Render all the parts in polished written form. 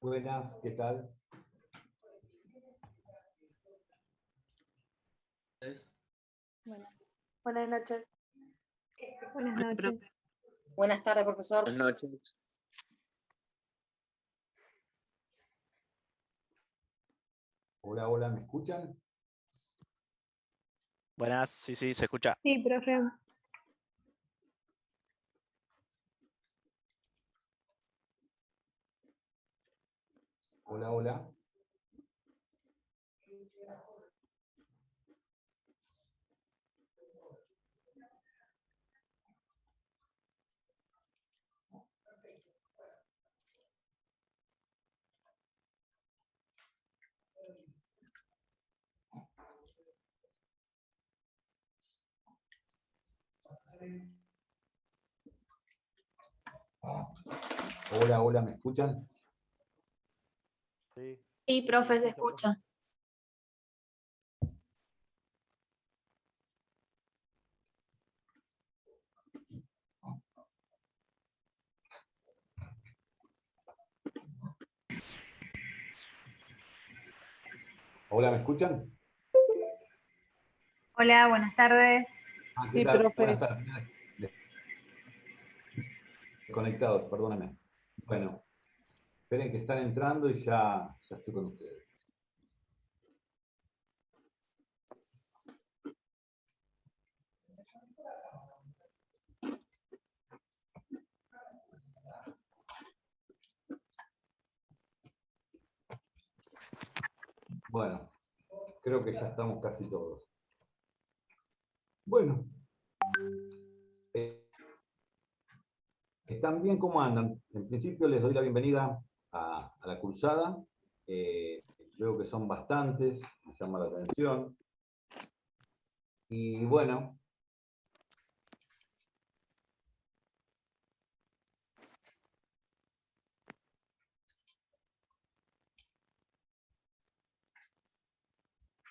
Buenas, ¿qué tal? Buenas noches. Buenas noches. Buenas tardes, profesor. Buenas noches. Hola, hola, ¿me escuchan? Buenas, sí, se escucha. Sí, profe. Hola, hola. Hola, hola, ¿me escuchan? Sí, profe, se escucha. Hola, ¿me escuchan? Hola, buenas tardes. ¿Qué Sí, tal? profe. Buenas tardes. Conectados, perdóname. Bueno, esperen que están entrando y ya estoy con ustedes. Bueno, creo que ya estamos casi todos. Bueno, ¿están bien? ¿Cómo andan? En principio les doy la bienvenida a la cursada. Veo que son bastantes, me llama la atención. Y bueno,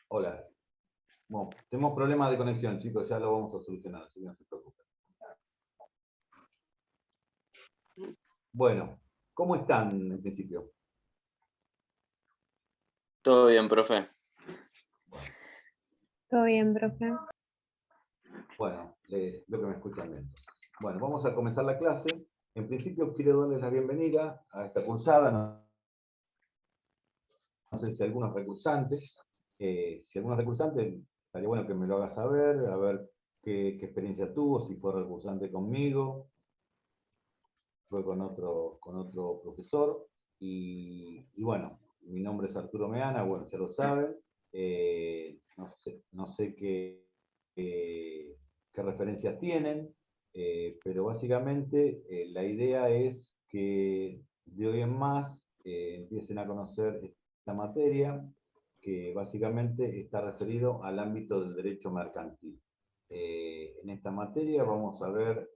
hola. Bueno, tenemos problemas de conexión, chicos, ya lo vamos a solucionar, así que no se preocupen. Bueno, ¿cómo están en principio? Todo bien, profe. Todo bien, profe. Bueno, veo que me escuchan bien. Bueno, vamos a comenzar la clase. En principio quiero darles la bienvenida a esta cursada. No sé si algunos recursantes. Si algunos recursantes, estaría bueno que me lo haga saber, a ver qué experiencia tuvo, si fue recursante conmigo, fue con otro profesor. Y bueno, mi nombre es Arturo Meana, bueno, ya lo saben. No sé qué referencias tienen, pero básicamente la idea es que de hoy en más empiecen a conocer esta materia, que básicamente está referido al ámbito del derecho mercantil. En esta materia vamos a ver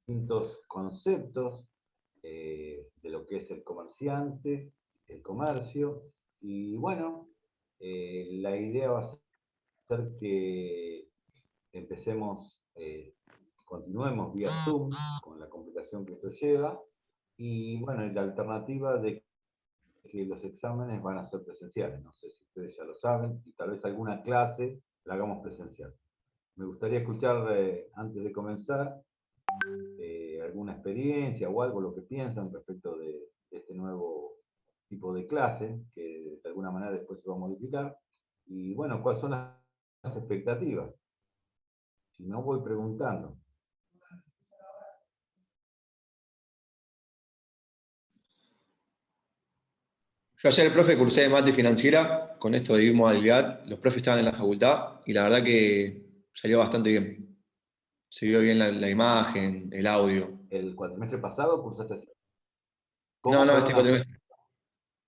distintos conceptos de lo que es el comerciante, el comercio, y bueno, la idea va a ser que empecemos, continuemos vía Zoom con la complicación que esto lleva, y bueno, y la alternativa de que los exámenes van a ser presenciales, no sé si ustedes ya lo saben, y tal vez alguna clase la hagamos presencial. Me gustaría escuchar, antes de comenzar, alguna experiencia o algo, lo que piensan respecto de este nuevo tipo de clase, que de alguna manera después se va a modificar, y bueno, cuáles son las expectativas. Si no, voy preguntando. Yo ayer, profe, cursé de mate financiera, con esto de modalidad, los profes estaban en la facultad y la verdad que salió bastante bien. Se vio bien la imagen, el audio. ¿El cuatrimestre pasado cursaste así? No, ¿Cómo? este Perdona. cuatrimestre.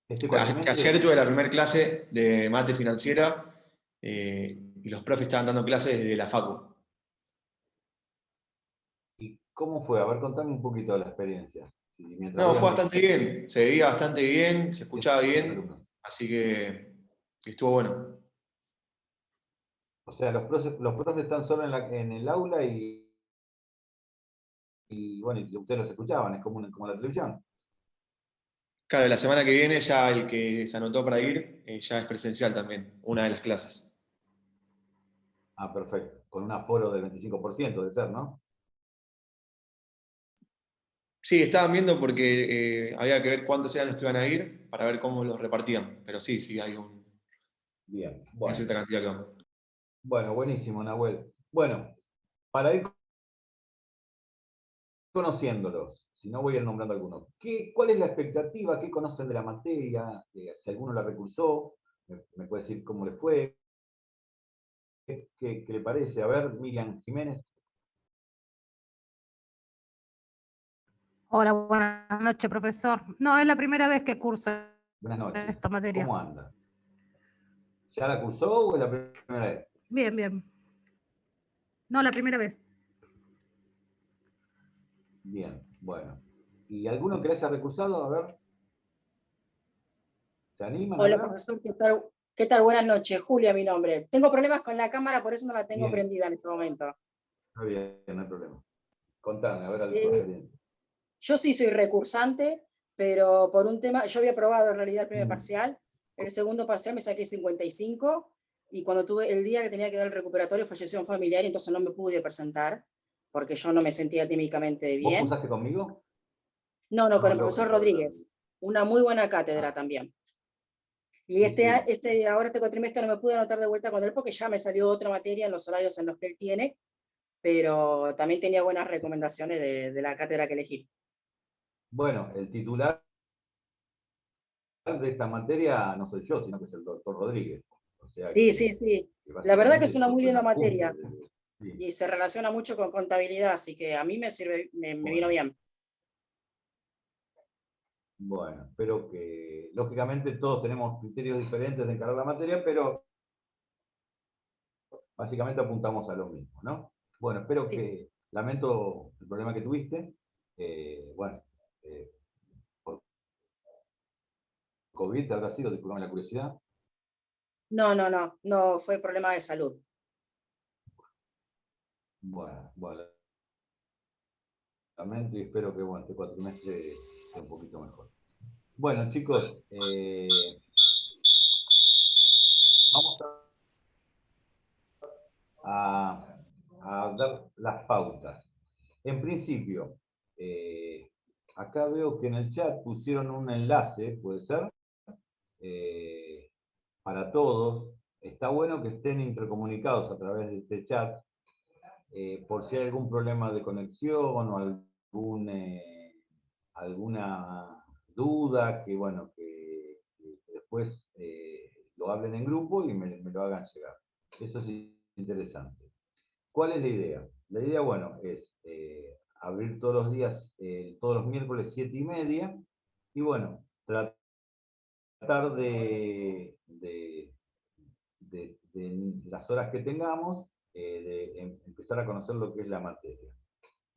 ¿Este Que cuatrimestre? ayer tuve la primera clase de mate financiera y los profes estaban dando clases desde la facu. ¿Y cómo fue? A ver, contame un poquito de la experiencia. Si mientras No, voy fue bastante bien, se veía bastante bien, se escuchaba bien, alumnos. así que estuvo bueno. O sea, los profes están solo en el aula y bueno, y ustedes los escuchaban, es como la televisión. Claro, la semana que viene ya el que se anotó para ir ya es presencial también, una de las clases. Ah, perfecto. Con un aforo del 25% de ser, ¿no? Sí, estaban viendo porque había que ver cuántos eran los que iban a ir para ver cómo los repartían. Pero sí, sí, hay Bien, una bueno. cierta cantidad que van. Bueno, buenísimo, Nahuel. Bueno, para ir conociéndolos, si no voy a ir nombrando algunos, ¿cuál es la expectativa? ¿Qué conocen de la materia? Si alguno la recursó, me puede decir cómo le fue, qué le parece. A ver, Miriam Jiménez. Hola, buenas noches, profesor. No, es la primera vez que curso Buenas noches. esta materia. ¿Cómo anda? ¿Ya la cursó o es la primera vez? Bien, bien. No, la primera vez. Bien, bueno. ¿Y alguno que haya recursado? A ver. ¿Se animan a Hola, hablar? profesor, ¿qué tal? ¿Qué tal? Buenas noches, Julia, mi nombre. Tengo problemas con la cámara, por eso no la tengo Bien, prendida en este momento. está bien, no hay problema. Contame, a ver tu Eh, experiencia. yo sí soy recursante, pero por un tema, yo había aprobado en realidad el primer Mm. parcial, el segundo parcial me saqué 55, y cuando tuve el día que tenía que dar el recuperatorio falleció un familiar, y entonces no me pude presentar, porque yo no me sentía anímicamente ¿Vos bien. cursaste conmigo? No, con No, el profesor lógico, Rodríguez, una muy buena Ah, cátedra también. Y sí, sí. ahora este cuatrimestre no me pude anotar de vuelta con él porque ya me salió otra materia en los horarios en los que él tiene, pero también tenía buenas recomendaciones de la cátedra que elegí. Bueno, el titular de esta materia no soy yo, sino que es el doctor Rodríguez. O sea Sí, sí, sí. que La verdad que básicamente es una yo muy soy un linda adjunto. materia Sí, y se relaciona mucho con contabilidad, así que a mí me sirve, me vino bueno, bien. bueno, espero que, lógicamente todos tenemos criterios diferentes de encarar la materia, pero básicamente apuntamos a lo mismo, ¿no? Bueno, espero Sí, sí. que, lamento el problema que tuviste, bueno, por COVID habrá sido, disculpame la curiosidad. No, no, no, no fue problema de salud. Bueno, bueno, lamento y espero que, bueno, este cuatrimestre esté un poquito mejor. Bueno, chicos, vamos a dar las pautas. En principio, acá veo que en el chat pusieron un enlace, puede ser, eh, para todos. Está bueno que estén intercomunicados a través de este chat, por si hay algún problema de conexión o alguna duda, que bueno, que después lo hablen en grupo y me lo hagan llegar. Eso es interesante. ¿Cuál es la idea? La idea, bueno, es abrir todos los días, todos los miércoles 7:30, y bueno, tratar de las horas que tengamos, empezar a conocer lo que es la materia.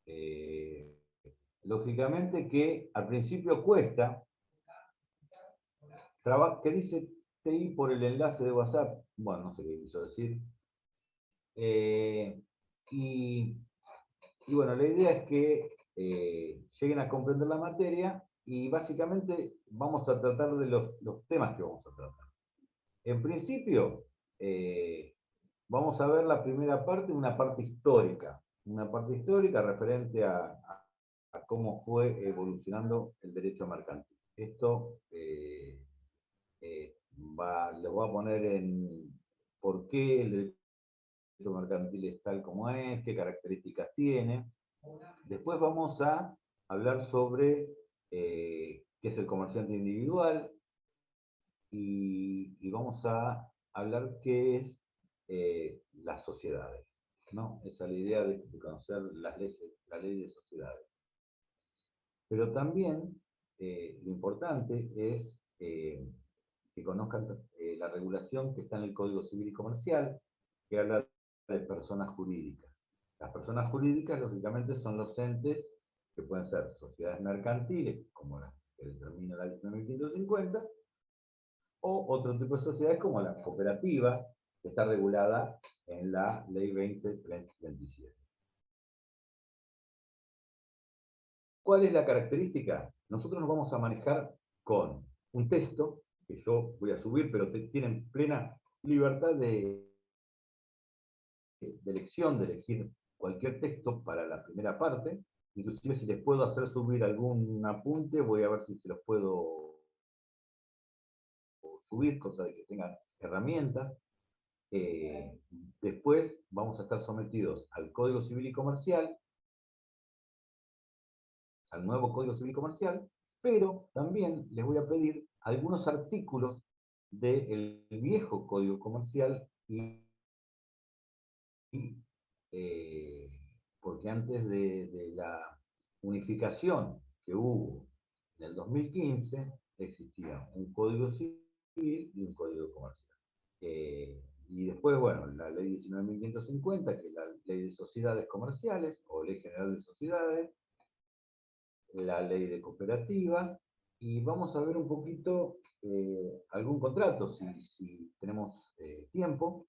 Eh, Lógicamente que al principio cuesta, ¿qué dice TI por el enlace de WhatsApp? Bueno, no sé qué quiso decir. Eh, y, y bueno, la idea es que lleguen a comprender la materia y básicamente vamos a tratar de los temas que vamos a tratar. En principio, vamos a ver la primera parte, una parte histórica referente a cómo fue evolucionando el derecho mercantil. Esto les voy a poner en por qué el derecho mercantil es tal como es, qué características tiene. Después vamos a hablar sobre qué es el comerciante individual, y vamos a hablar qué es las sociedades, ¿no? Esa es la idea de conocer la ley de sociedades. Pero también lo importante es que conozcan la regulación que está en el Código Civil y Comercial, que habla de personas jurídicas. Las personas jurídicas, lógicamente, son los entes que pueden ser sociedades mercantiles, como las que determina la ley 1550, o otro tipo de sociedades como la cooperativa, que está regulada en la ley 2027. ¿Cuál es la característica? Nosotros nos vamos a manejar con un texto que yo voy a subir, pero tienen plena libertad de elección, de elegir cualquier texto para la primera parte. Inclusive si les puedo hacer subir algún apunte, voy a ver si se los puedo subir, cosa de que tengan herramientas. Después vamos a estar sometidos al Código Civil y Comercial, al nuevo Código Civil y Comercial, pero también les voy a pedir algunos artículos del viejo Código Comercial porque antes de la unificación que hubo en el 2015, existía un Código Civil y un Código Comercial. Y después, bueno, la Ley 19.550, que es la Ley de Sociedades Comerciales, o Ley General de Sociedades, la Ley de Cooperativas, y vamos a ver un poquito algún contrato, si tenemos tiempo.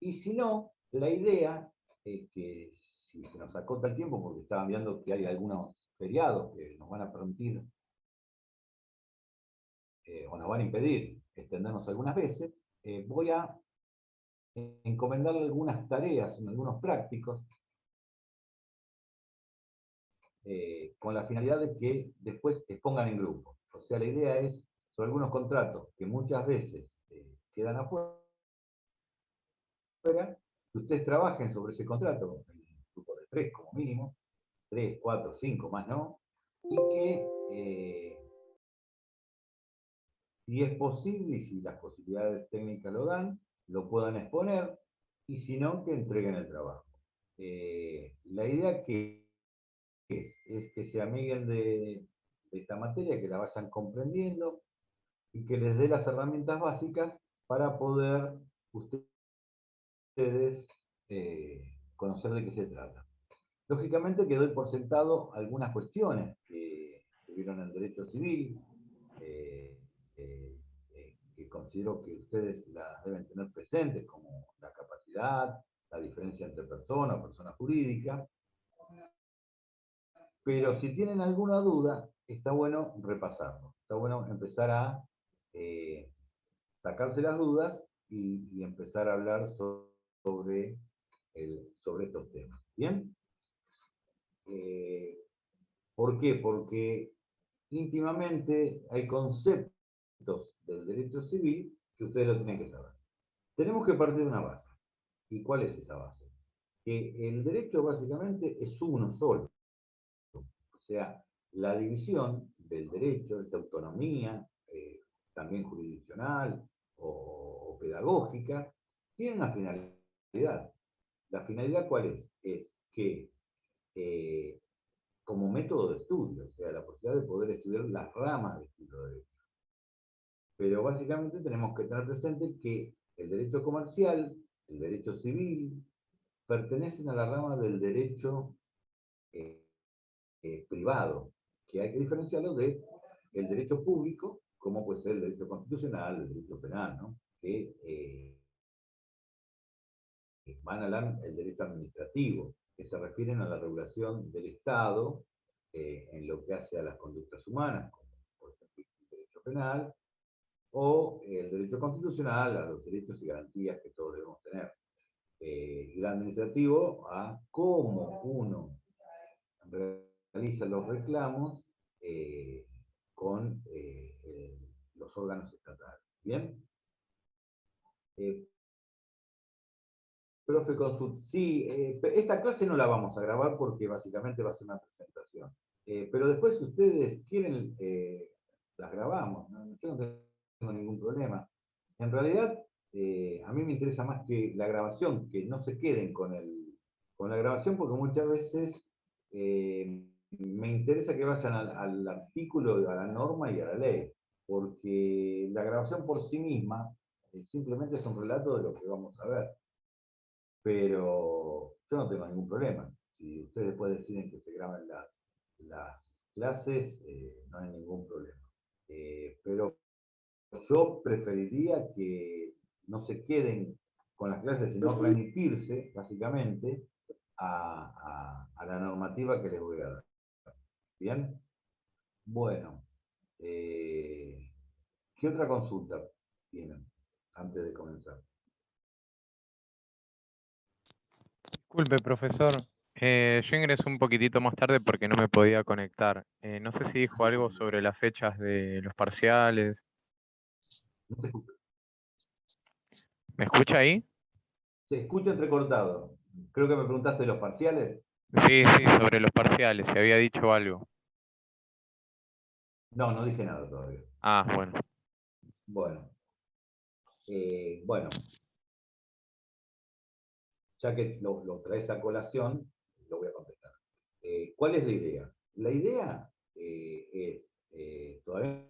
Y si no, la idea es que si se nos acota el tiempo, porque estaban viendo que hay algunos feriados que nos van a permitir o nos van a impedir extendernos algunas veces, voy a encomendarle algunas tareas, algunos prácticos, con la finalidad de que después expongan en grupo. O sea, la idea es, sobre algunos contratos que muchas veces quedan afuera, que ustedes trabajen sobre ese contrato, en un grupo de 3 como mínimo, 3, 4, 5, más no, y que si es posible y si las posibilidades técnicas lo dan, lo puedan exponer, y si no, que entreguen el trabajo. La idea que es que se amiguen de esta materia, que la vayan comprendiendo, y que les dé las herramientas básicas para poder ustedes conocer de qué se trata. Lógicamente que doy por sentado algunas cuestiones que tuvieron en derecho civil, que considero que ustedes las deben tener presentes, como la capacidad, la diferencia entre persona o persona jurídica. Pero si tienen alguna duda, está bueno repasarlo. Está bueno empezar a sacarse las dudas y empezar a hablar sobre estos temas. ¿Bien? ¿Por qué? Porque íntimamente hay conceptos del derecho civil que ustedes lo tienen que saber. Tenemos que partir de una base. ¿Y cuál es esa base? Que el derecho básicamente es uno solo. O sea, la división del derecho, esta autonomía, también jurisdiccional o pedagógica, tiene una finalidad. ¿La finalidad cuál es? Es que como método de estudio, o sea, la posibilidad de poder estudiar las ramas de estudio de derecho. Pero básicamente tenemos que tener presente que el derecho comercial, el derecho civil, pertenecen a la rama del derecho privado, que hay que diferenciarlo del derecho público, como puede ser el derecho constitucional, el derecho penal, ¿no? Que van al derecho administrativo, que se refieren a la regulación del Estado en lo que hace a las conductas humanas, como por ejemplo el derecho penal, o el derecho constitucional a los derechos y garantías que todos debemos tener. Y el administrativo a cómo uno realiza los reclamos con los órganos estatales. ¿Bien? Profe Consult, sí, esta clase no la vamos a grabar porque básicamente va a ser una presentación. Pero después, si ustedes quieren, las grabamos, ¿no? Yo no tengo ningún problema. En realidad, a mí me interesa más que la grabación, que no se queden con la grabación, porque muchas veces me interesa que vayan al artículo, a la norma y a la ley, porque la grabación por sí misma simplemente es un relato de lo que vamos a ver. Pero yo no tengo ningún problema. Si ustedes después deciden que se graben las clases, no hay ningún problema. Pero yo preferiría que no se queden con las clases, sino remitirse, básicamente, a la normativa que les voy a dar. ¿Bien? Bueno, ¿qué otra consulta tienen antes de comenzar? Disculpe, profesor. Yo ingresé un poquitito más tarde porque no me podía conectar. No sé si dijo algo sobre las fechas de los parciales. No te escucho. ¿Me escucha ahí? Se escucha entrecortado. Creo que me preguntaste de los parciales. Sí, sí, sobre los parciales. Se había dicho algo. No, no dije nada todavía. Ah, bueno. Bueno, bueno, ya que lo traes a colación, lo voy a contestar. ¿Cuál es la idea? La idea es, todavía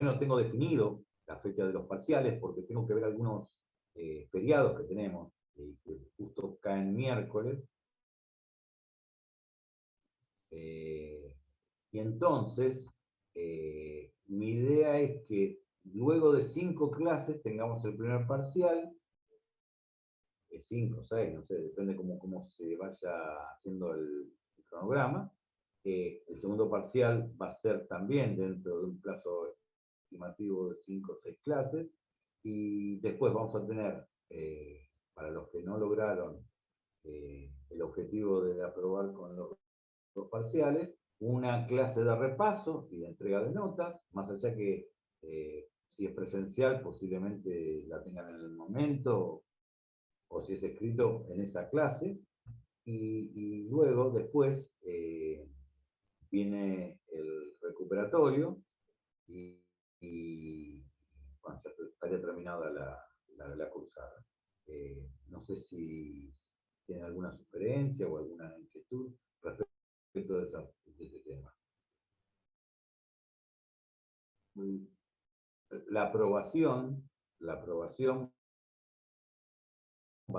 no tengo definido la fecha de los parciales porque tengo que ver algunos feriados que tenemos, que justo caen miércoles. Y entonces, mi idea es que luego de 5 clases tengamos el primer parcial, 5, 6, no sé, depende cómo se vaya haciendo el cronograma. El segundo parcial va a ser también dentro de un plazo estimativo de 5 o 6 clases, y después vamos a tener, para los que no lograron el objetivo de aprobar con los parciales, una clase de repaso y de entrega de notas, más allá que si es presencial posiblemente la tengan en el momento, o si es escrito en esa clase, y luego después viene el recuperatorio y, bueno, ya estaría terminada la cursada. No sé si tienen alguna sugerencia o alguna inquietud respecto de ese tema. La aprobación va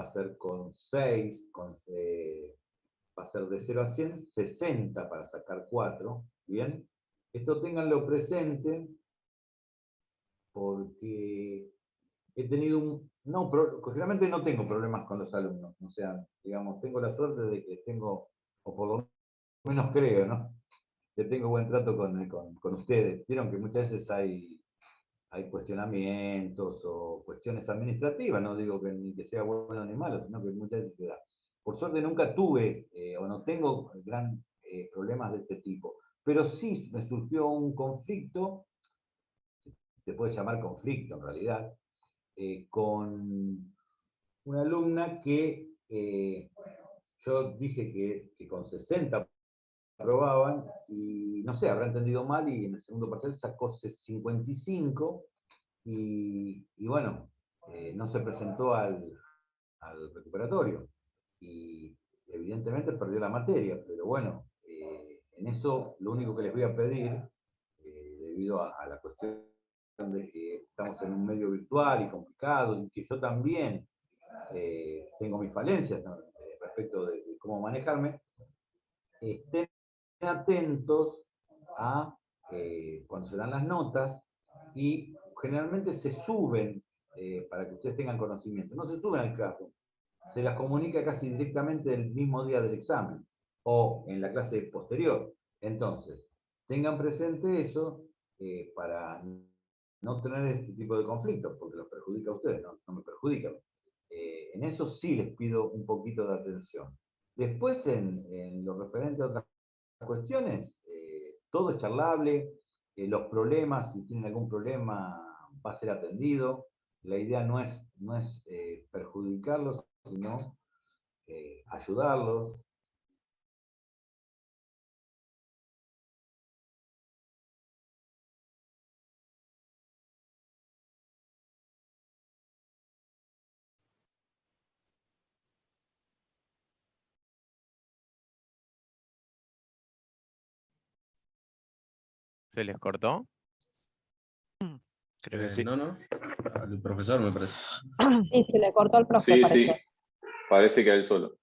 a ser con 6, va a ser de 0 a 100, 60 para sacar 4, ¿bien? Esto ténganlo presente porque he tenido realmente no tengo problemas con los alumnos, o sea, digamos, tengo la suerte de que tengo, o por lo menos creo, ¿no? Que tengo buen trato con ustedes. Vieron que muchas veces hay cuestionamientos o cuestiones administrativas, no digo que ni que sea bueno ni malo, sino que muchas veces se da. Por suerte nunca tuve o no tengo gran problemas de este tipo, pero sí me surgió un conflicto, se puede llamar conflicto en realidad, con una alumna que yo dije que con 60 aprobaban, y no sé, habrá entendido mal y en el segundo parcial sacó 55 y bueno, no se presentó al recuperatorio y evidentemente perdió la materia, pero bueno, en eso lo único que les voy a pedir, debido a la cuestión de que estamos en un medio virtual y complicado, y que yo también tengo mis falencias, ¿no? Respecto de cómo manejarme, estén atentos a cuando se dan las notas, y generalmente se suben, para que ustedes tengan conocimiento, no se suben al Classroom, se las comunica casi directamente el mismo día del examen o en la clase posterior. Entonces, tengan presente eso para no tener este tipo de conflictos, porque los perjudica a ustedes, no me perjudica. En eso sí les pido un poquito de atención. Después, en lo referente a otras cuestiones, todo es charlable, los problemas, si tienen algún problema, va a ser atendido. La idea no es perjudicarlos, sino ayudarlos. ¿Se les cortó? Creo que sí. No, al profesor me parece. Y se le cortó al profe, Sí, parece. sí, parece que a él solo.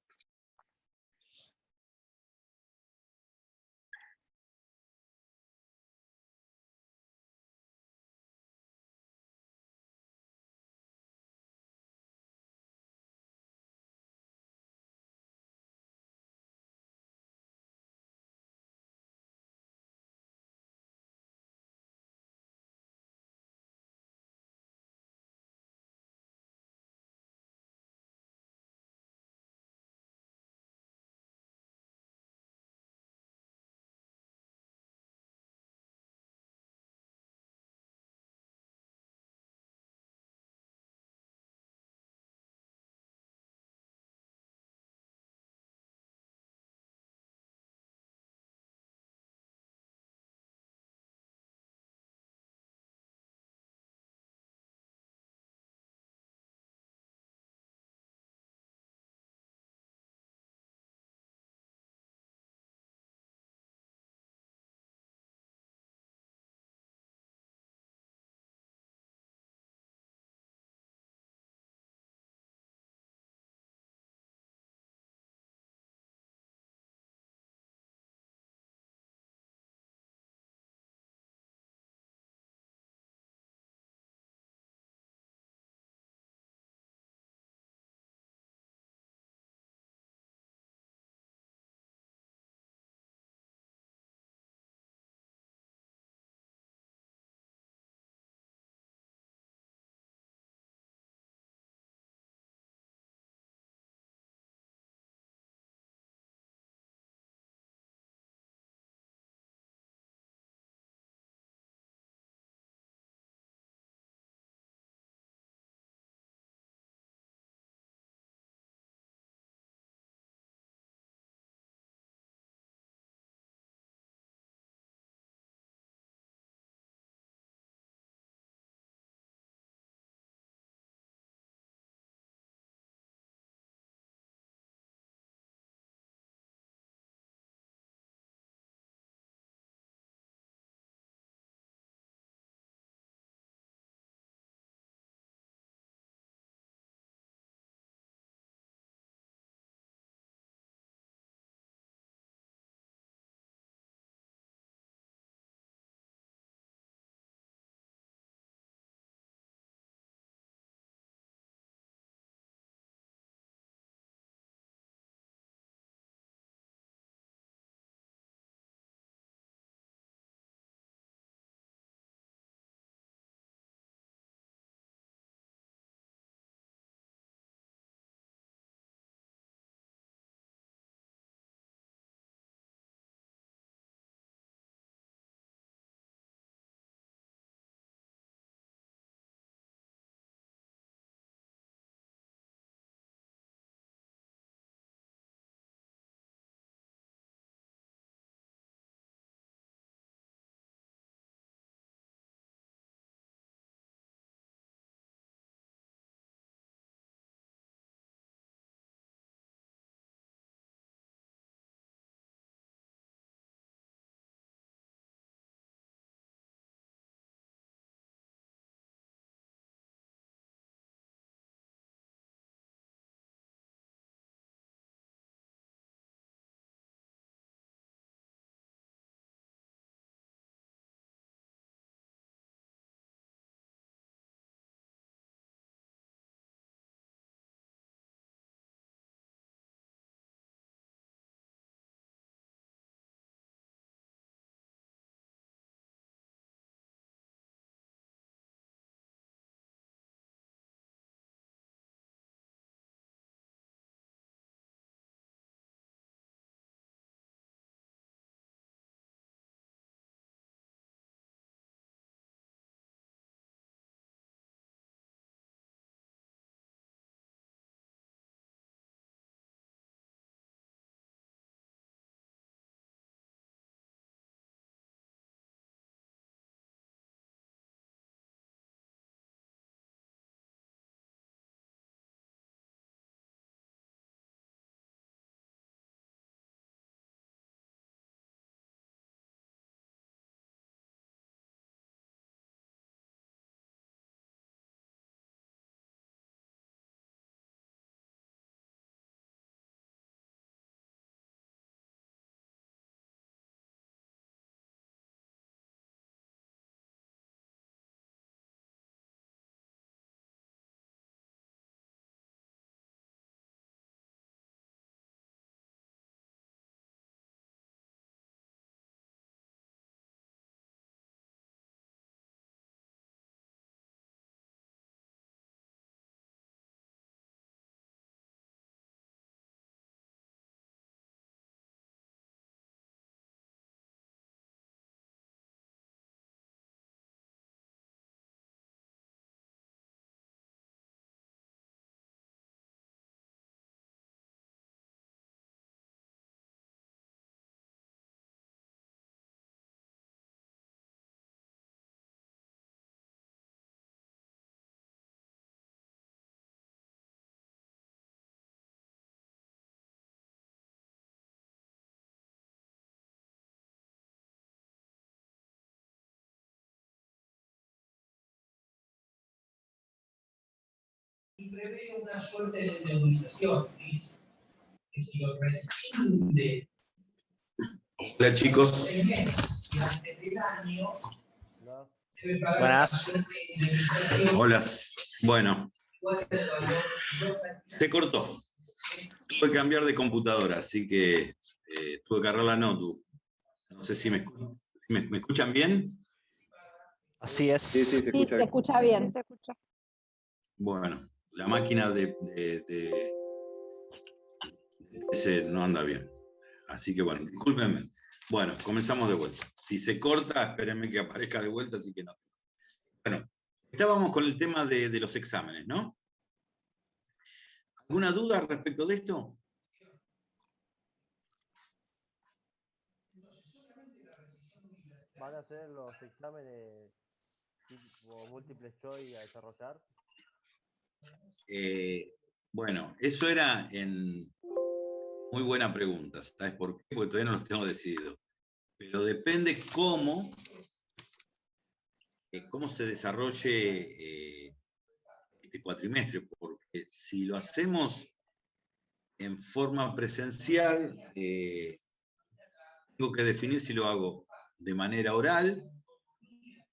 y prevé una suerte de nebulización, es que si lo rescinde. Hola chicos. Y antes del año, debe pagar Buenas. una suerte de indemnización. Hola. Bueno. Se cortó. Tuve que cambiar de computadora, así que tuve que agarrar la notebook. No sé si me escuchan bien. Así es. Sí, se Sí, se escucha bien. Se escucha. Bueno, la máquina de ese no anda bien. Así que bueno, discúlpenme. Bueno, comenzamos de vuelta. Si se corta, espérenme que aparezca de vuelta, así que no. Bueno, estábamos con el tema de los exámenes, ¿no? ¿Alguna duda respecto de esto? ¿Van a hacer los exámenes tipo múltiples choice a desarrollar? Bueno, eso era muy buena pregunta. ¿Sabes por qué? Porque todavía no los tengo decidido. Pero depende cómo se desarrolle este cuatrimestre. Porque si lo hacemos en forma presencial, tengo que definir si lo hago de manera oral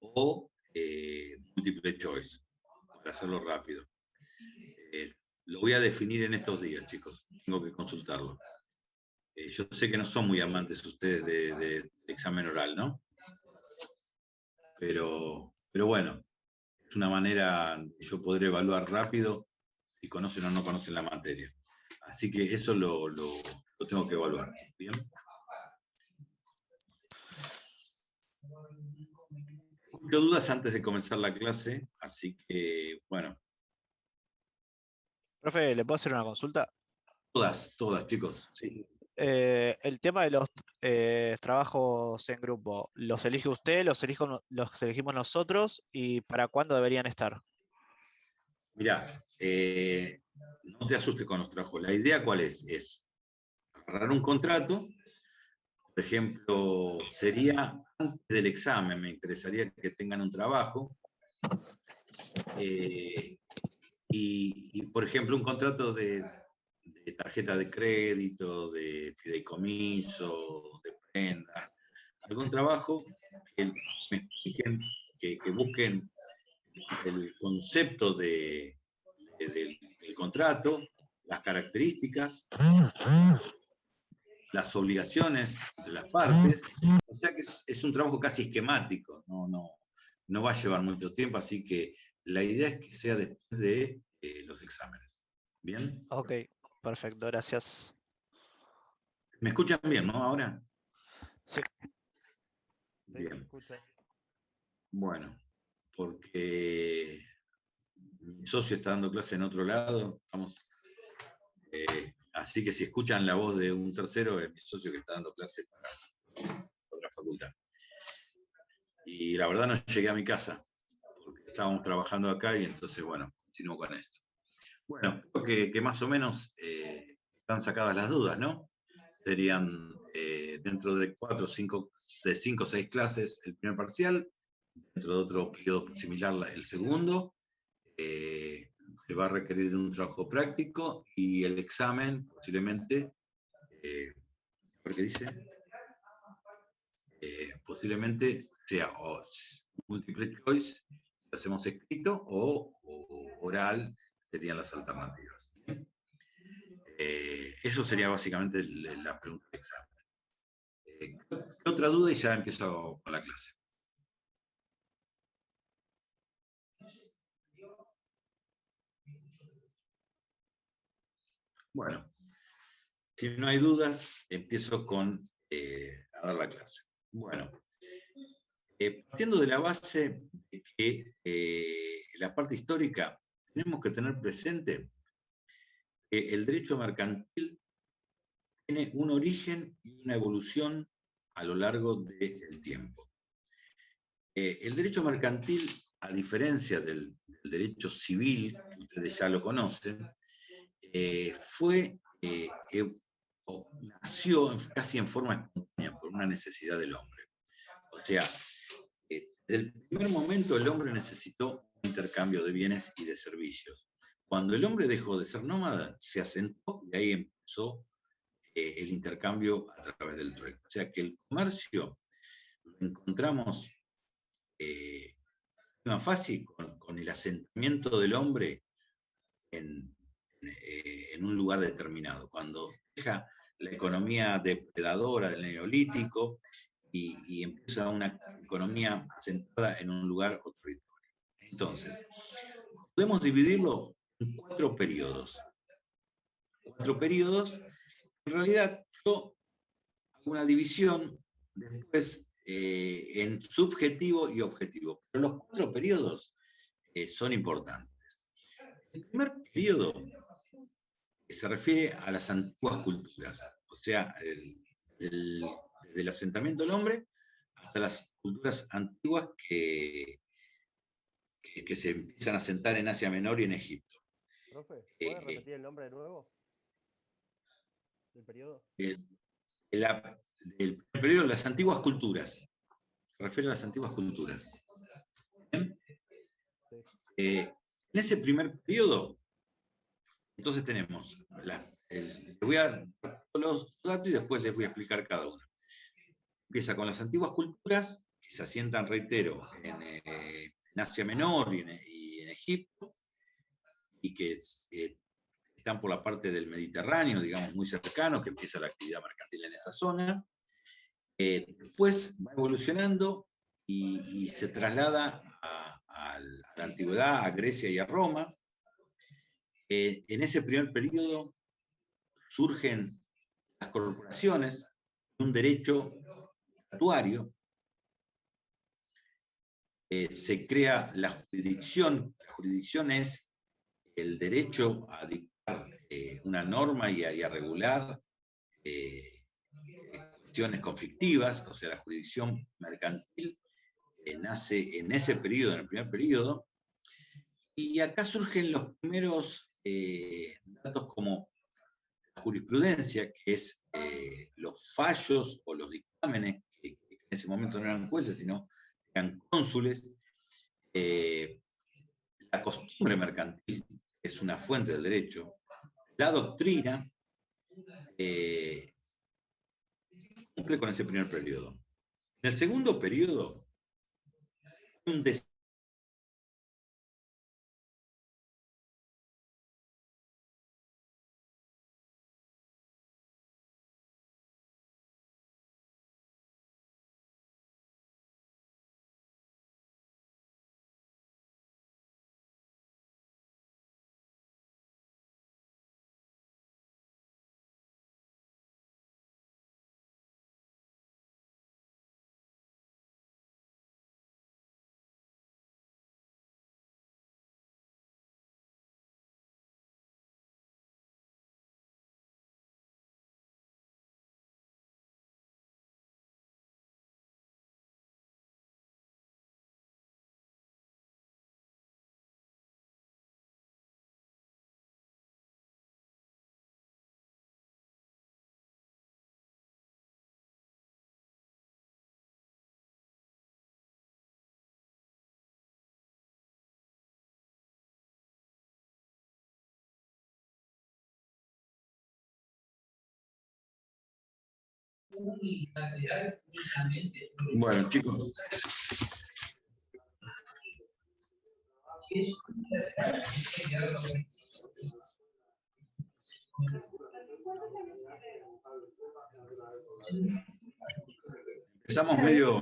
o múltiple choice, para hacerlo rápido. Lo voy a definir en estos días, chicos. Tengo que consultarlo. Yo sé que no son muy amantes ustedes del examen oral, ¿no? Pero bueno, es una manera que yo podré evaluar rápido si conocen o no conocen la materia. Así que eso lo tengo que evaluar. ¿Bien? Escucho dudas antes de comenzar la clase, así que, bueno. Profe, ¿le puedo hacer una consulta? Todas, chicos. Sí. El tema de los trabajos en grupo, ¿los elige usted, los elegimos nosotros y para cuándo deberían estar? Mirá, no te asustes con los trabajos. La idea, ¿cuál es? Es agarrar un contrato. Por ejemplo, sería antes del examen, me interesaría que tengan un trabajo. Y, por ejemplo, un contrato de tarjeta de crédito, de fideicomiso, de prenda, algún trabajo que me expliquen, que busquen el concepto del contrato, las características, las obligaciones de las partes. O sea que es un trabajo casi esquemático, no va a llevar mucho tiempo, así que la idea es que sea después de los exámenes. ¿Bien? Ok, perfecto, gracias. ¿Me escuchan bien, no, ahora? Sí. Bien. Bueno, porque mi socio está dando clase en otro lado, así que si escuchan la voz de un tercero, es mi socio que está dando clase para otra facultad. Y la verdad no llegué a mi casa, porque estábamos trabajando acá y entonces, bueno, continúo con esto. Bueno, creo que más o menos están sacadas las dudas, ¿no? Serían dentro de 5 o 6 clases el primer parcial, dentro de otro periodo similar el segundo, se va a requerir de un trabajo práctico y el examen posiblemente, ¿por qué dice? Posiblemente sea o multiple choice, lo hacemos escrito, o oral, serían las alternativas. Eso sería básicamente la pregunta del examen. ¿Qué otra duda? Y ya empiezo con la clase. Bueno, si no hay dudas, empiezo a dar la clase. Bueno, partiendo de la base de que la parte histórica, tenemos que tener presente que el derecho mercantil tiene un origen y una evolución a lo largo del tiempo. El derecho mercantil, a diferencia del derecho civil, que ustedes ya lo conocen, nació casi en forma espontánea por una necesidad del hombre. O sea, desde el primer momento el hombre necesitó un intercambio de bienes y de servicios. Cuando el hombre dejó de ser nómada, se asentó y ahí empezó el intercambio a través del trueque. O sea que el comercio lo encontramos más fácil con el asentamiento del hombre en un lugar determinado, cuando deja la economía depredadora del neolítico y empieza una economía asentada en un lugar o territorio. Entonces, podemos dividirlo en 4 periodos. 4 periodos, en realidad yo hago una división después en subjetivo y objetivo, pero los 4 periodos son importantes. El primer periodo se refiere a las antiguas culturas, o sea, del asentamiento del hombre hasta las culturas antiguas que se empiezan a asentar en Asia Menor y en Egipto. Profe, ¿puedes repetir el nombre de nuevo? ¿Del periodo? El periodo de las antiguas culturas. Se refiere a las antiguas culturas. ¿Bien? En ese primer periodo, entonces tenemos, les voy a dar los datos y después les voy a explicar cada uno. Empieza con las antiguas culturas, que se asientan, reitero, en Asia Menor y en Egipto, y que están por la parte del Mediterráneo, digamos, muy cercano, que empieza la actividad mercantil en esa zona. Después va evolucionando y se traslada a la antigüedad, a Grecia y a Roma. En ese primer periodo surgen las corporaciones, un derecho estatuario, se crea la jurisdicción. La jurisdicción es el derecho a dictar una norma y a regular cuestiones conflictivas, o sea, la jurisdicción mercantil nace en ese periodo, en el primer periodo, y acá surgen los primeros datos como la jurisprudencia, que es los fallos o los dictámenes, que en ese momento no eran jueces, sino eran cónsules, la costumbre mercantil, que es una fuente del derecho, la doctrina, cumple con ese primer periodo. En el segundo periodo, un Bueno, chicos. Empezamos medio...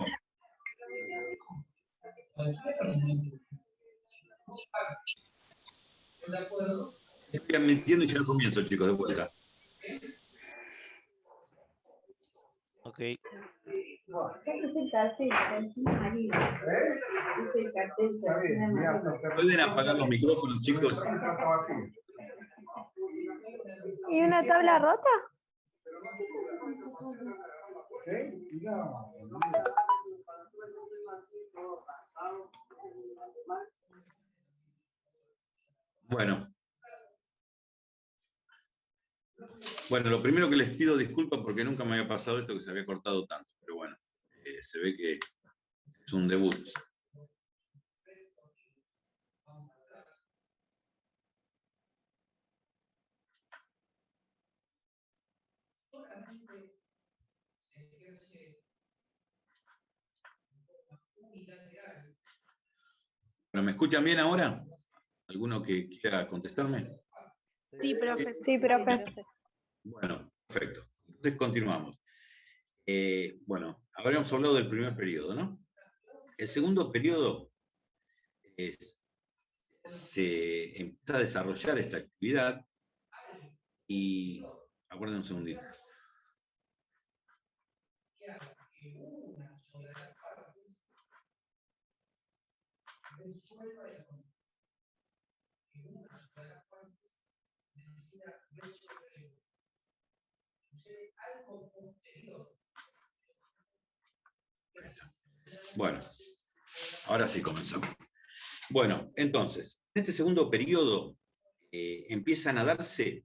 Estoy admitiendo y ya comienzo, chicos, de vuelta. Ok. ¿Pueden apagar los micrófonos, chicos? ¿Y una tabla rota? Bueno, lo primero que les pido disculpas porque nunca me había pasado esto, que se había cortado tanto, pero bueno, se ve que es un debut. Bueno, ¿me escuchan bien ahora? ¿Alguno que quiera contestarme? Sí, profe. Sí, profe. Bueno, perfecto. Entonces continuamos. Bueno, habríamos hablado del primer periodo, ¿no? El segundo periodo se empieza a desarrollar esta actividad y, aguarden un segundito. Bueno, ahora sí comenzamos. Bueno, entonces, en este segundo periodo empiezan a darse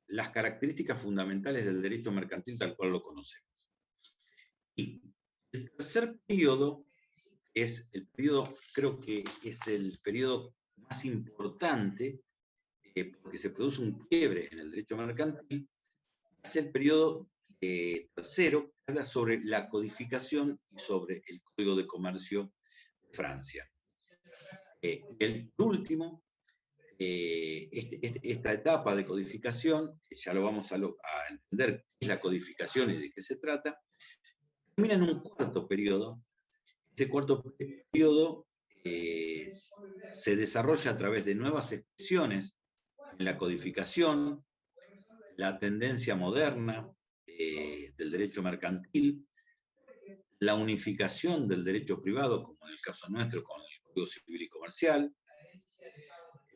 las características fundamentales del derecho mercantil tal cual lo conocemos. Y el tercer periodo es el periodo, creo que es el periodo más importante, porque se produce un quiebre en el derecho mercantil, es el periodo tercero, que habla sobre la codificación y sobre el Código de Comercio de Francia. El último, esta etapa de codificación, que ya lo vamos a entender qué es la codificación y de qué se trata, termina en un cuarto periodo. Este cuarto periodo se desarrolla a través de nuevas expresiones en la codificación, la tendencia moderna del derecho mercantil, la unificación del derecho privado, como en el caso nuestro con el Código Civil y Comercial.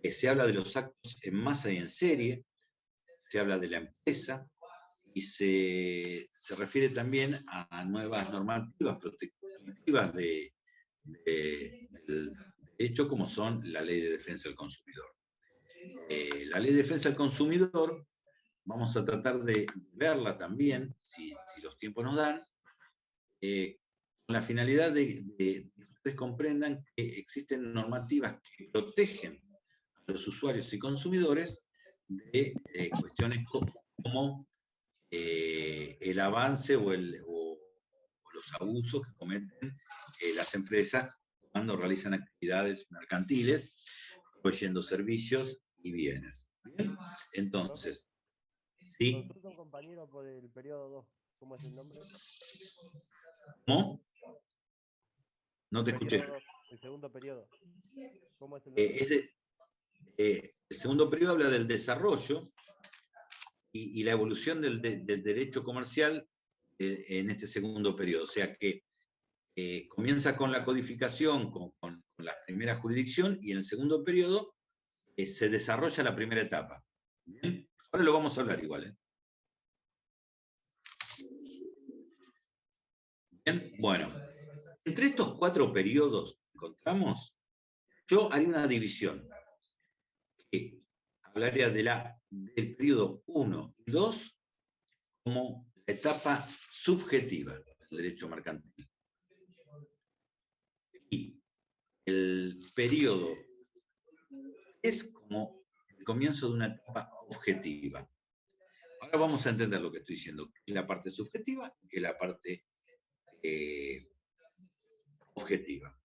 Se habla de los actos en masa y en serie, se habla de la empresa y se refiere también a nuevas normativas protectivas del derecho, como son la Ley de Defensa del Consumidor. La Ley de Defensa del Consumidor, vamos a tratar de verla también, si los tiempos nos dan, con la finalidad de que ustedes comprendan que existen normativas que protegen a los usuarios y consumidores de cuestiones como el avance o los abusos que cometen las empresas cuando realizan actividades mercantiles, proveyendo servicios y bienes. ¿Bien? Entonces, ¿sí? Consulta a un compañero por el periodo 2. ¿Cómo es el nombre? ¿Cómo? No te escuché. El segundo periodo. ¿Cómo es el nombre? El segundo periodo habla del desarrollo y la evolución del derecho comercial en este segundo periodo. O sea que comienza con la codificación, con la primera jurisdicción, y en el segundo periodo se desarrolla la primera etapa. ¿Bien? Ahora lo vamos a hablar igual. Bien, bueno. Entre estos 4 periodos que encontramos, yo haría una división. Que hablaría del periodo 1 y 2 como la etapa subjetiva del derecho mercantil. Y el periodo es como el comienzo de una etapa objetiva. Ahora vamos a entender lo que estoy diciendo, que es la parte subjetiva y que es la parte objetiva.